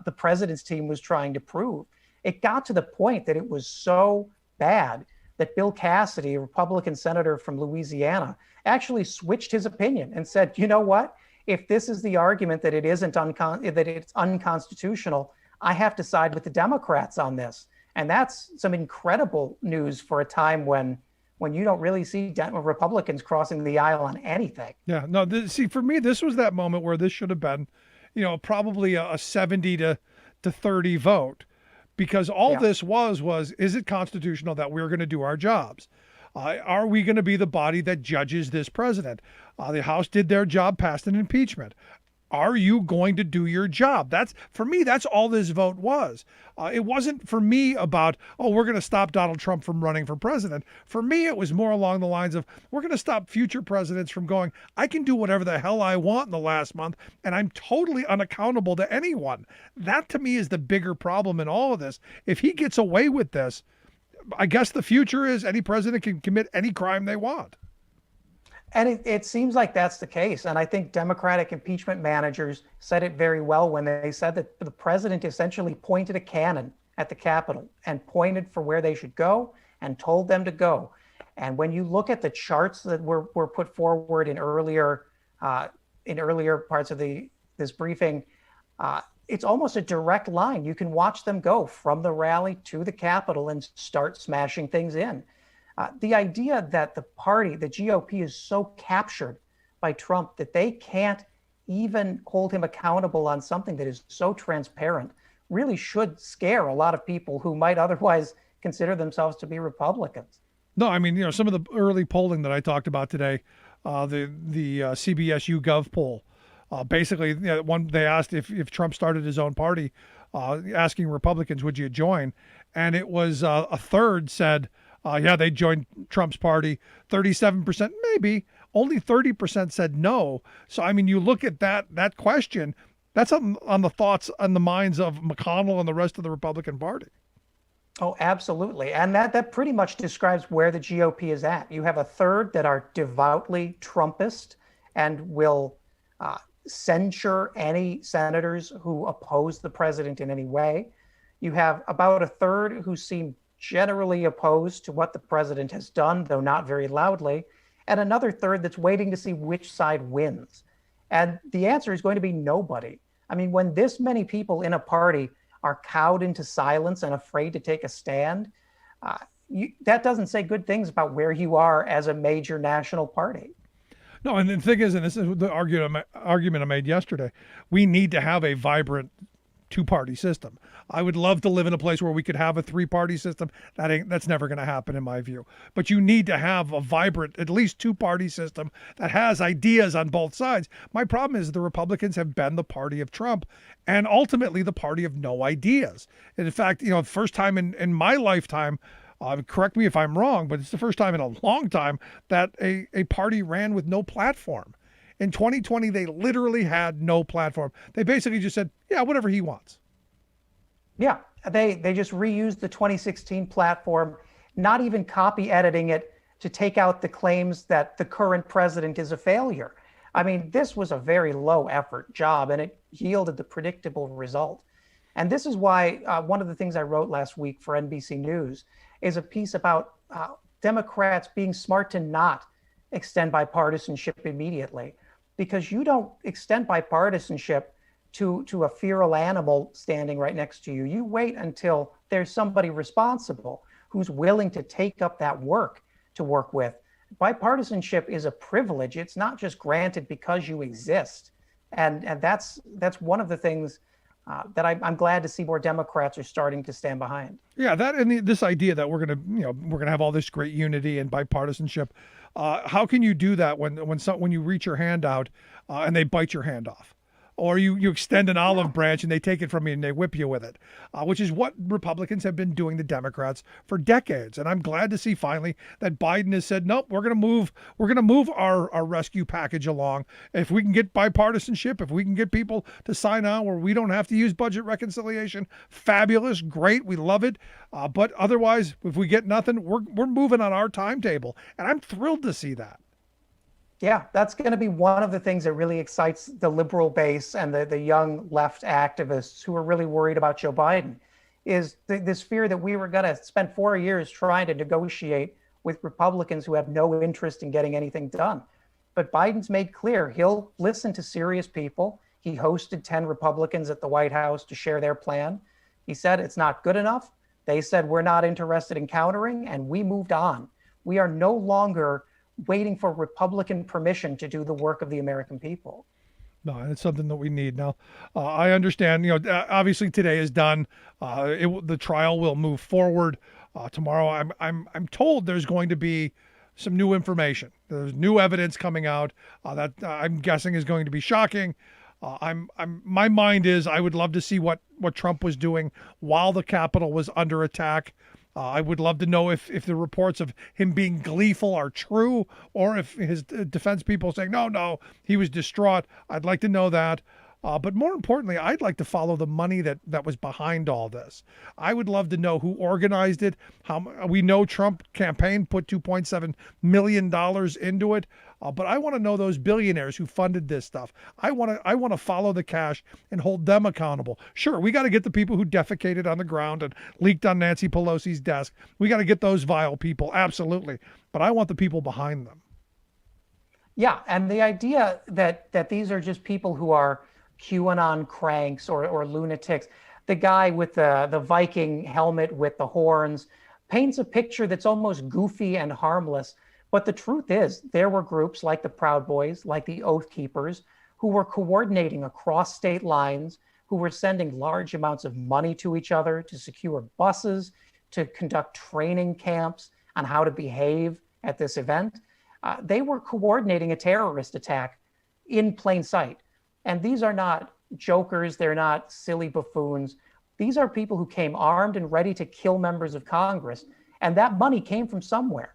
the president's team was trying to prove. It got to the point that it was so bad that Bill Cassidy, a Republican senator from Louisiana, actually switched his opinion and said, you know what? If this is the argument that that it's unconstitutional, I have to side with the Democrats on this. And that's some incredible news for a time when you don't really see Republicans crossing the aisle on anything. Yeah, no, see, for me, this was that moment where this should have been, probably a 70 to 30 vote, because all this was, is it constitutional that we're going to do our jobs? Are we going to be the body that judges this president? The House did their job, passed an impeachment. Are you going to do your job? For me, that's all this vote was. It wasn't for me about, we're going to stop Donald Trump from running for president. For me, it was more along the lines of, we're going to stop future presidents from going, I can do whatever the hell I want in the last month, and I'm totally unaccountable to anyone. That, to me, is the bigger problem in all of this. If he gets away with this, I guess the future is any president can commit any crime they want. And it seems like that's the case. And I think Democratic impeachment managers said it very well when they said that the president essentially pointed a cannon at the Capitol and pointed for where they should go and told them to go. And when you look at the charts that were put forward in earlier parts of this briefing, it's almost a direct line. You can watch them go from the rally to the Capitol and start smashing things in. The idea that the GOP, is so captured by Trump that they can't even hold him accountable on something that is so transparent really should scare a lot of people who might otherwise consider themselves to be Republicans. No, I mean, some of the early polling that I talked about today, the CBS YouGov poll, basically, they asked if Trump started his own party, asking Republicans, would you join? And it was a third said, they joined Trump's party. 37% maybe. Only 30% said no. So, I mean, you look at that question, that's on the thoughts and the minds of McConnell and the rest of the Republican Party. Oh, absolutely. And that pretty much describes where the GOP is at. You have a third that are devoutly Trumpist and will censure any senators who oppose the president in any way. You have about a third who seem generally opposed to what the president has done, though not very loudly, and another third that's waiting to see which side wins. And the answer is going to be nobody. I mean, when this many people in a party are cowed into silence and afraid to take a stand, that doesn't say good things about where you are as a major national party. No, and the thing is, and this is the argument I made yesterday, we need to have a vibrant two-party system. I would love to live in a place where we could have a three-party system. That's never going to happen in my view. But you need to have a vibrant, at least two-party system that has ideas on both sides. My problem is the Republicans have been the party of Trump and ultimately the party of no ideas. And in fact, first time in my lifetime, correct me if I'm wrong, but it's the first time in a long time that a party ran with no platform. In 2020, they literally had no platform. They basically just said, yeah, whatever he wants. Yeah, they just reused the 2016 platform, not even copy editing it to take out the claims that the current president is a failure. I mean, this was a very low effort job and it yielded the predictable result. And this is why one of the things I wrote last week for NBC News is a piece about Democrats being smart to not extend bipartisanship immediately, because you don't extend bipartisanship to a feral animal standing right next to you. You wait until there's somebody responsible who's willing to take up that work to work with. Bipartisanship is a privilege. It's not just granted because you exist. And that's one of the things that I'm glad to see more Democrats are starting to stand behind. Yeah, that and this idea that we're gonna have all this great unity and bipartisanship. How can you do that when you reach your hand out and they bite your hand off? or you extend an olive branch and they take it from you and they whip you with it, which is what Republicans have been doing to Democrats for decades. And I'm glad to see finally that Biden has said, nope, we're going to move our rescue package along. If we can get bipartisanship, if we can get people to sign on where we don't have to use budget reconciliation, fabulous, great, we love it. But otherwise, if we get nothing, we're moving on our timetable. And I'm thrilled to see that. Yeah, that's going to be one of the things that really excites the liberal base and the young left activists who are really worried about Joe Biden, is this fear that we were going to spend 4 years trying to negotiate with Republicans who have no interest in getting anything done. But Biden's made clear he'll listen to serious people. He hosted 10 Republicans at the White House to share their plan. He said it's not good enough. They said we're not interested in countering, and we moved on. We are no longer waiting for Republican permission to do the work of the American people. No, it's something that we need now. I understand. Obviously today is done. The trial will move forward tomorrow. I'm told there's going to be some new information. There's new evidence coming out that I'm guessing is going to be shocking. My mind is I would love to see what Trump was doing while the Capitol was under attack. I would love to know if the reports of him being gleeful are true, or if his defense people saying, no, he was distraught. I'd like to know that. But more importantly, I'd like to follow the money that was behind all this. I would love to know who organized it. We know Trump campaign put $2.7 million into it. But I want to know those billionaires who funded this stuff. I want to follow the cash and hold them accountable. Sure, we got to get the people who defecated on the ground and leaked on Nancy Pelosi's desk. We got to get those vile people, absolutely. But I want the people behind them. Yeah, and the idea that these are just people who are QAnon cranks or lunatics. The guy with the Viking helmet with the horns paints a picture that's almost goofy and harmless. But the truth is, there were groups like the Proud Boys, like the Oath Keepers, who were coordinating across state lines, who were sending large amounts of money to each other to secure buses, to conduct training camps on how to behave at this event. They were coordinating a terrorist attack in plain sight. And these are not jokers. They're not silly buffoons. These are people who came armed and ready to kill members of Congress. And that money came from somewhere.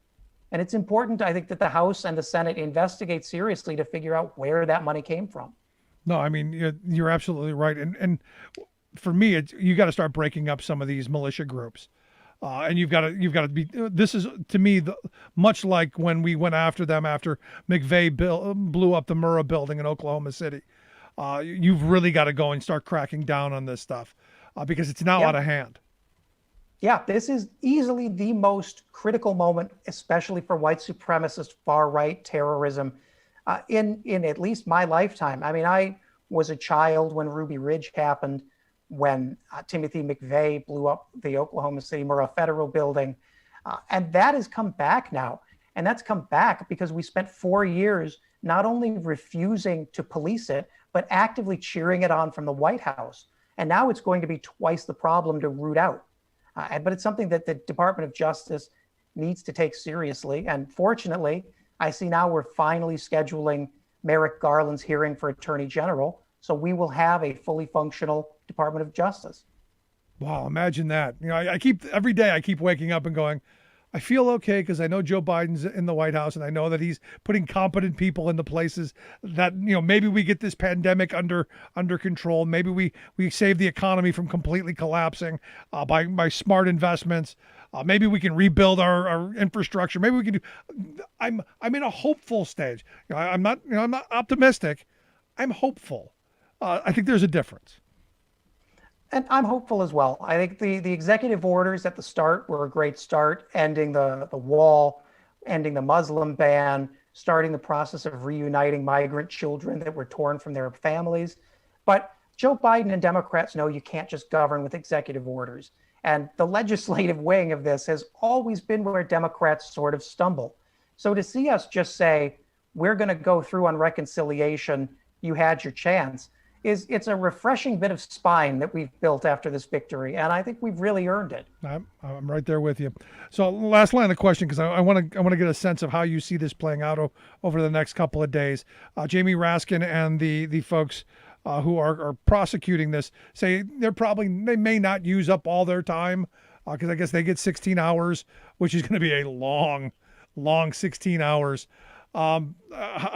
And it's important, I think, that the House and the Senate investigate seriously to figure out where that money came from. No, I mean, you're absolutely right. And for me, you got to start breaking up some of these militia groups. And you've got to be, this is to me, much like when we went after them after McVeigh blew up the Murrah building in Oklahoma City. You've really got to go and start cracking down on this stuff because it's now out of hand. Yeah, this is easily the most critical moment, especially for white supremacist far-right terrorism in at least my lifetime. I mean, I was a child when Ruby Ridge happened, when Timothy McVeigh blew up the Oklahoma City Murrah Federal Building. And that has come back now. And that's come back because we spent 4 years not only refusing to police it, but actively cheering it on from the White House. And now it's going to be twice the problem to root out. But it's something that the Department of Justice needs to take seriously. And fortunately, I see now we're finally scheduling Merrick Garland's hearing for Attorney General. So we will have a fully functional Department of Justice. Wow, imagine that. Every day I keep waking up and going, I feel okay because I know Joe Biden's in the White House and I know that he's putting competent people into places that, maybe we get this pandemic under control. Maybe we save the economy from completely collapsing by smart investments. Maybe we can rebuild our infrastructure. Maybe we can do. I'm in a hopeful stage. I'm not optimistic. I'm hopeful. I think there's a difference. And I'm hopeful as well. I think the executive orders at the start were a great start, ending the wall, ending the Muslim ban, starting the process of reuniting migrant children that were torn from their families. But Joe Biden and Democrats know you can't just govern with executive orders. And the legislative wing of this has always been where Democrats sort of stumble. So to see us just say, we're going to go through on reconciliation, you had your chance, it's a refreshing bit of spine that we've built after this victory, and I think we've really earned it. I'm right there with you. So last line of question, because I want to get a sense of how you see this playing out over the next couple of days. Jamie Raskin and the folks who are prosecuting this say they may not use up all their time, because I guess they get 16 hours, which is going to be a long 16 hours. How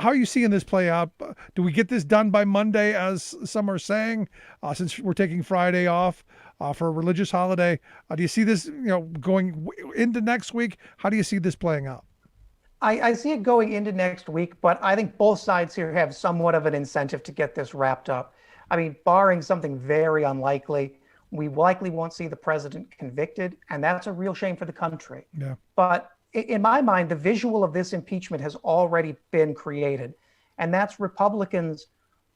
are you seeing this play out? Do we get this done by Monday, as some are saying, since we're taking Friday off for a religious holiday? Do you see this, going into next week? How do you see this playing out? I see it going into next week, but I think both sides here have somewhat of an incentive to get this wrapped up. I mean, barring something very unlikely, we likely won't see the president convicted, and that's a real shame for the country. Yeah. But in my mind, the visual of this impeachment has already been created, and that's Republicans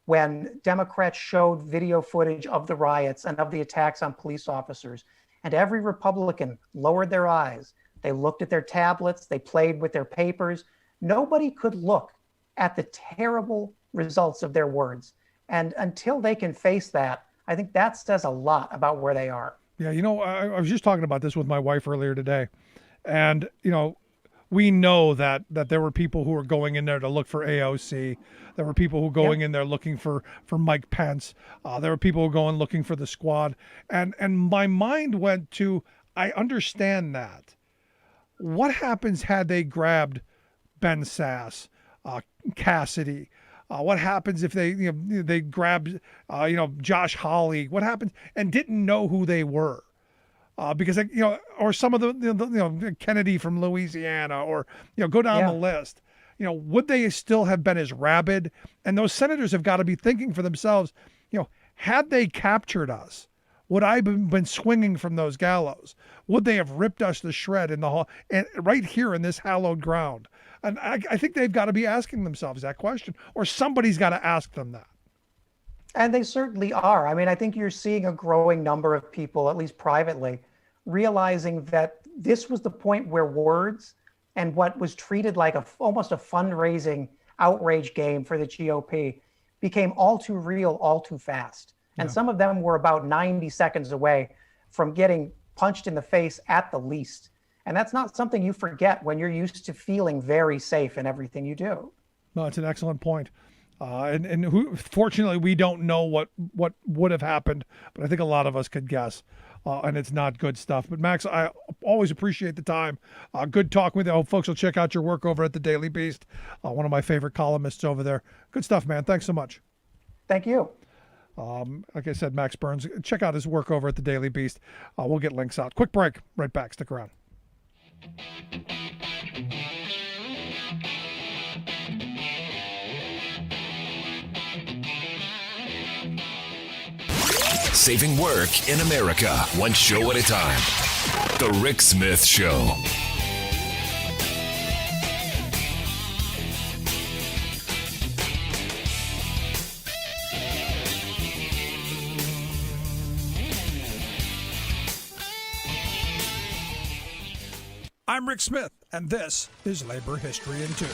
when Democrats showed video footage of the riots and of the attacks on police officers, and every Republican lowered their eyes. They looked at their tablets, they played with their papers. Nobody could look at the terrible results of their words. And until they can face that, I think that says a lot about where they are. Yeah, I was just talking about this with my wife earlier today. And, we know that there were people who were going in there to look for AOC. There were people who were going in there looking for Mike Pence. There were people who were going looking for the squad. And my mind went to, I understand that. What happens had they grabbed Ben Sass, Cassidy? What happens if they grabbed Josh Hawley? What happens and didn't know who they were? Because or some of the Kennedy from Louisiana, or go down the list. Would they still have been as rabid? And those senators have got to be thinking for themselves. Had they captured us, would I have been swinging from those gallows? Would they have ripped us to shred in the hall and right here in this hallowed ground? And I think they've got to be asking themselves that question, or somebody's got to ask them that. And they certainly are. I mean, I think you're seeing a growing number of people, at least privately, realizing that this was the point where words and what was treated like almost a fundraising outrage game for the GOP became all too real, all too fast. And some of them were about 90 seconds away from getting punched in the face at the least. And that's not something you forget when you're used to feeling very safe in everything you do. No, it's an excellent point. Fortunately, we don't know what would have happened, but I think a lot of us could guess. And it's not good stuff. But Max, I always appreciate the time. Good talking with you. I hope folks will check out your work over at the Daily Beast. One of my favorite columnists over there. Good stuff, man. Thanks so much. Thank you. Like I said, Max Burns, check out his work over at the Daily Beast. We'll get links out. Quick break. Right back. Stick around. Saving work in America, one show at a time. The Rick Smith Show. I'm Rick Smith, and this is Labor History in 2.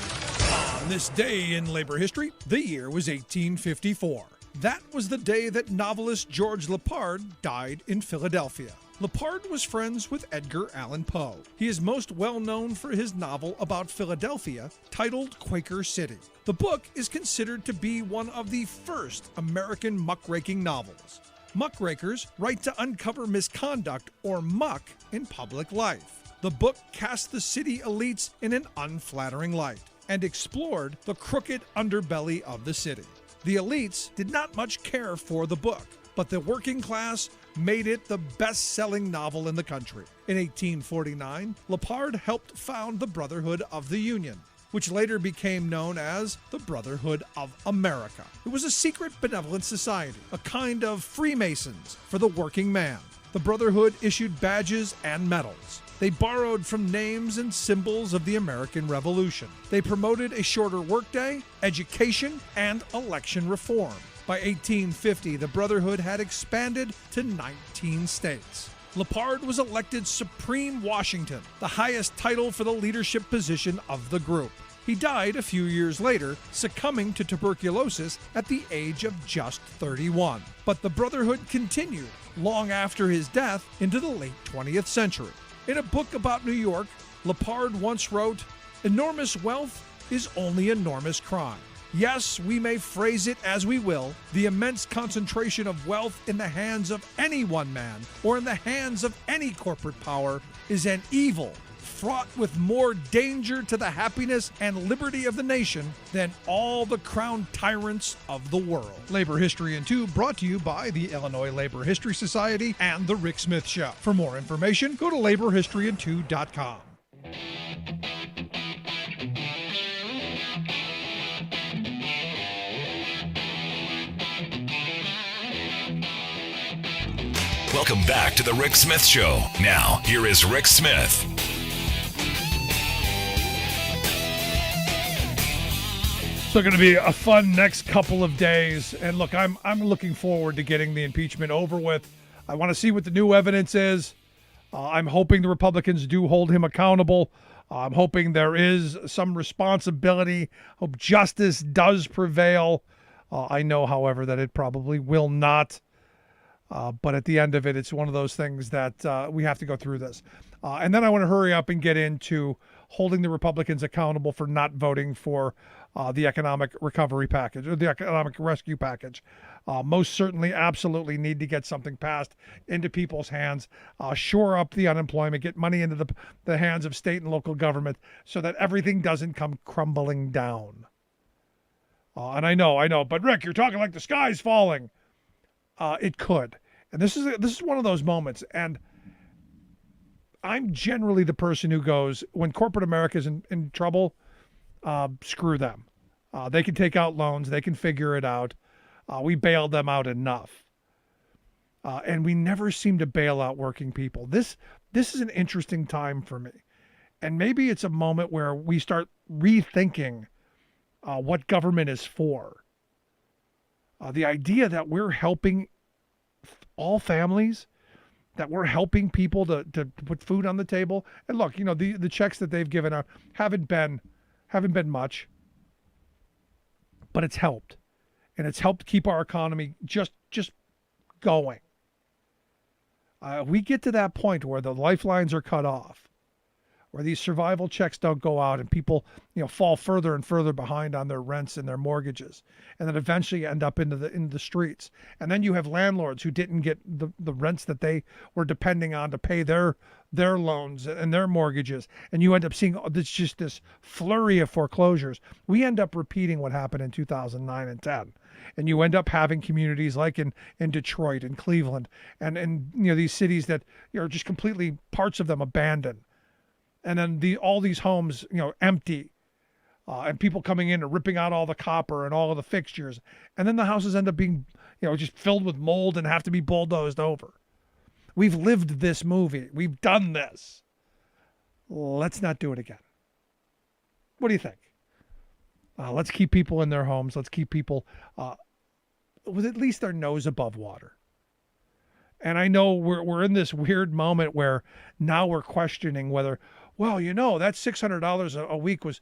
On this day in labor history, the year was 1854. That was the day that novelist George Lepard died in Philadelphia. Lepard was friends with Edgar Allan Poe. He is most well known for his novel about Philadelphia, titled Quaker City. The book is considered to be one of the first American muckraking novels. Muckrakers write to uncover misconduct or muck in public life. The book cast the city elites in an unflattering light and explored the crooked underbelly of the city. The elites did not much care for the book, but the working class made it the best-selling novel in the country. In 1849, Lepard helped found the Brotherhood of the Union, which later became known as the Brotherhood of America. It was a secret benevolent society, a kind of Freemasons for the working man. The Brotherhood issued badges and medals. They borrowed from names and symbols of the American Revolution. They promoted a shorter workday, education, and election reform. By 1850, the Brotherhood had expanded to 19 states. Lepard was elected Supreme Washington, the highest title for the leadership position of the group. He died a few years later, succumbing to tuberculosis at the age of just 31. But the Brotherhood continued long after his death into the late 20th century. In a book about New York, Lepard once wrote, "Enormous wealth is only enormous crime. Yes, we may phrase it as we will, the immense concentration of wealth in the hands of any one man or in the hands of any corporate power is an evil fraught with more danger to the happiness and liberty of the nation than all the crowned tyrants of the world. Labor History in 2 brought to you by the Illinois Labor History Society and The Rick Smith Show. For more information, go to laborhistoryin2.com. Welcome back to the Rick Smith Show. Now, here is Rick Smith. So going to be a fun next couple of days. And look, I'm looking forward to getting the impeachment over with. I want to see what the new evidence is. I'm hoping the Republicans do hold him accountable. I'm hoping there is some responsibility. Hope justice does prevail. I know, however, that it probably will not. But at the end of it, it's one of those things that we have to go through this. And then I want to hurry up and get into holding the Republicans accountable for not voting for the economic recovery package or the economic rescue package. Most certainly, absolutely need to get something passed into people's hands, shore up the unemployment, get money into the hands of state and local government so that everything doesn't come crumbling down. And I know, but Rick, you're talking like the sky's falling. It could. And this is one of those moments. And I'm generally the person who goes, when corporate America is in trouble, screw them. They can take out loans. They can figure it out. We bailed them out enough. And we never seem to bail out working people. This is an interesting time for me. And maybe it's a moment where we start rethinking what government is for. The idea that we're helping all families, that we're helping people to put food on the table. And look, the checks that they've given out haven't been much, but it's helped. And it's helped keep our economy just going. We get to that point where the lifelines are cut off, where these survival checks don't go out and people, fall further and further behind on their rents and their mortgages, and then eventually end up into the streets. And then you have landlords who didn't get the rents that they were depending on to pay their loans and their mortgages, and you end up seeing this flurry of foreclosures. We end up repeating what happened in 2009 and 10. And you end up having communities like in Detroit and Cleveland and these cities that are just completely, parts of them abandoned. And then all these homes, empty, and people coming in and ripping out all the copper and all of the fixtures. And then the houses end up being, just filled with mold and have to be bulldozed over. We've lived this movie. We've done this. Let's not do it again. What do you think? Let's keep people in their homes. Let's keep people with at least their nose above water. And I know we're in this weird moment where now we're questioning whether, well, that $600 a week was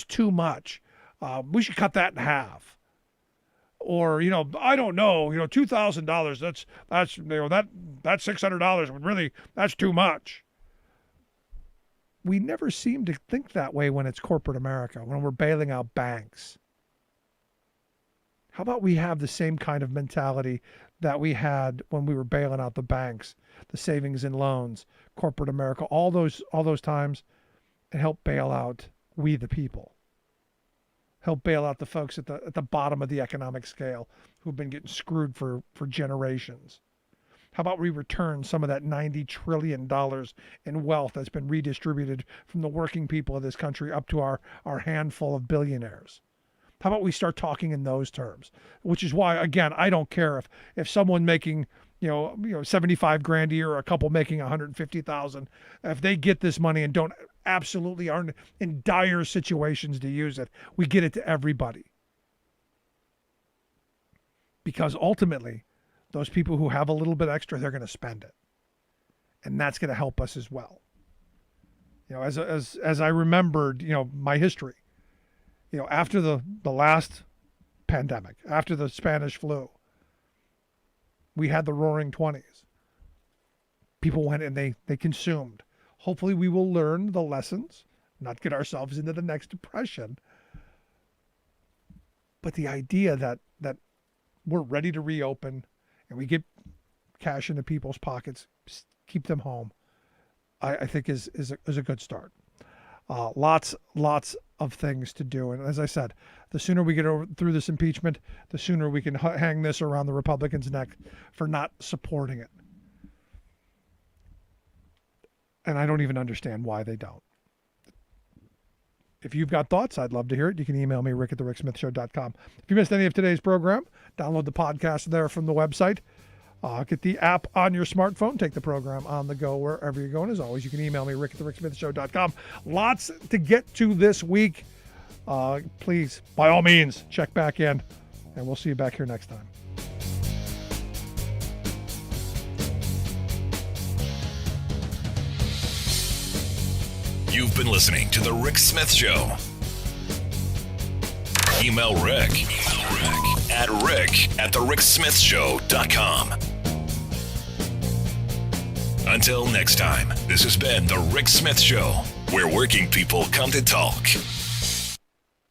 too much. We should cut that in half. Or, I don't know, $2,000, that's that $600 would really, that's too much. We never seem to think that way when it's corporate America, when we're bailing out banks. How about we have the same kind of mentality that we had when we were bailing out the banks, the savings and loans, corporate America, all those times, and help bail out we the people. Help bail out the folks at the bottom of the economic scale who've been getting screwed for generations. How about we return some of that $90 trillion in wealth that's been redistributed from the working people of this country up to our handful of billionaires? How about we start talking in those terms? Which is why, again, I don't care if someone making 75 grand a year or a couple making 150,000, if they get this money and absolutely aren't in dire situations to use it, we get it to everybody. Because ultimately, those people who have a little bit extra, they're going to spend it. And that's going to help us as well. As I remembered, my history, after the last pandemic, after the Spanish flu, we had the roaring 20s. People went and they consumed. Hopefully we will learn the lessons, not get ourselves into the next depression. But the idea that we're ready to reopen and we get cash into people's pockets, keep them home, I think is a good start. Lots of things to do. And as I said, the sooner we get through this impeachment, the sooner we can hang this around the Republicans' neck for not supporting it. And I don't even understand why they don't. If you've got thoughts, I'd love to hear it. You can email me, rick@thericksmithshow.com. If you missed any of today's program, download the podcast there from the website. Get the app on your smartphone. Take the program on the go wherever you're going. As always, you can email me, rick@thericksmithshow.com. Lots to get to this week. Please, by all means, check back in, and we'll see you back here next time. You've been listening to The Rick Smith Show. Email Rick at rick@thericksmithshow.com. Until next time, this has been The Rick Smith Show, where working people come to talk.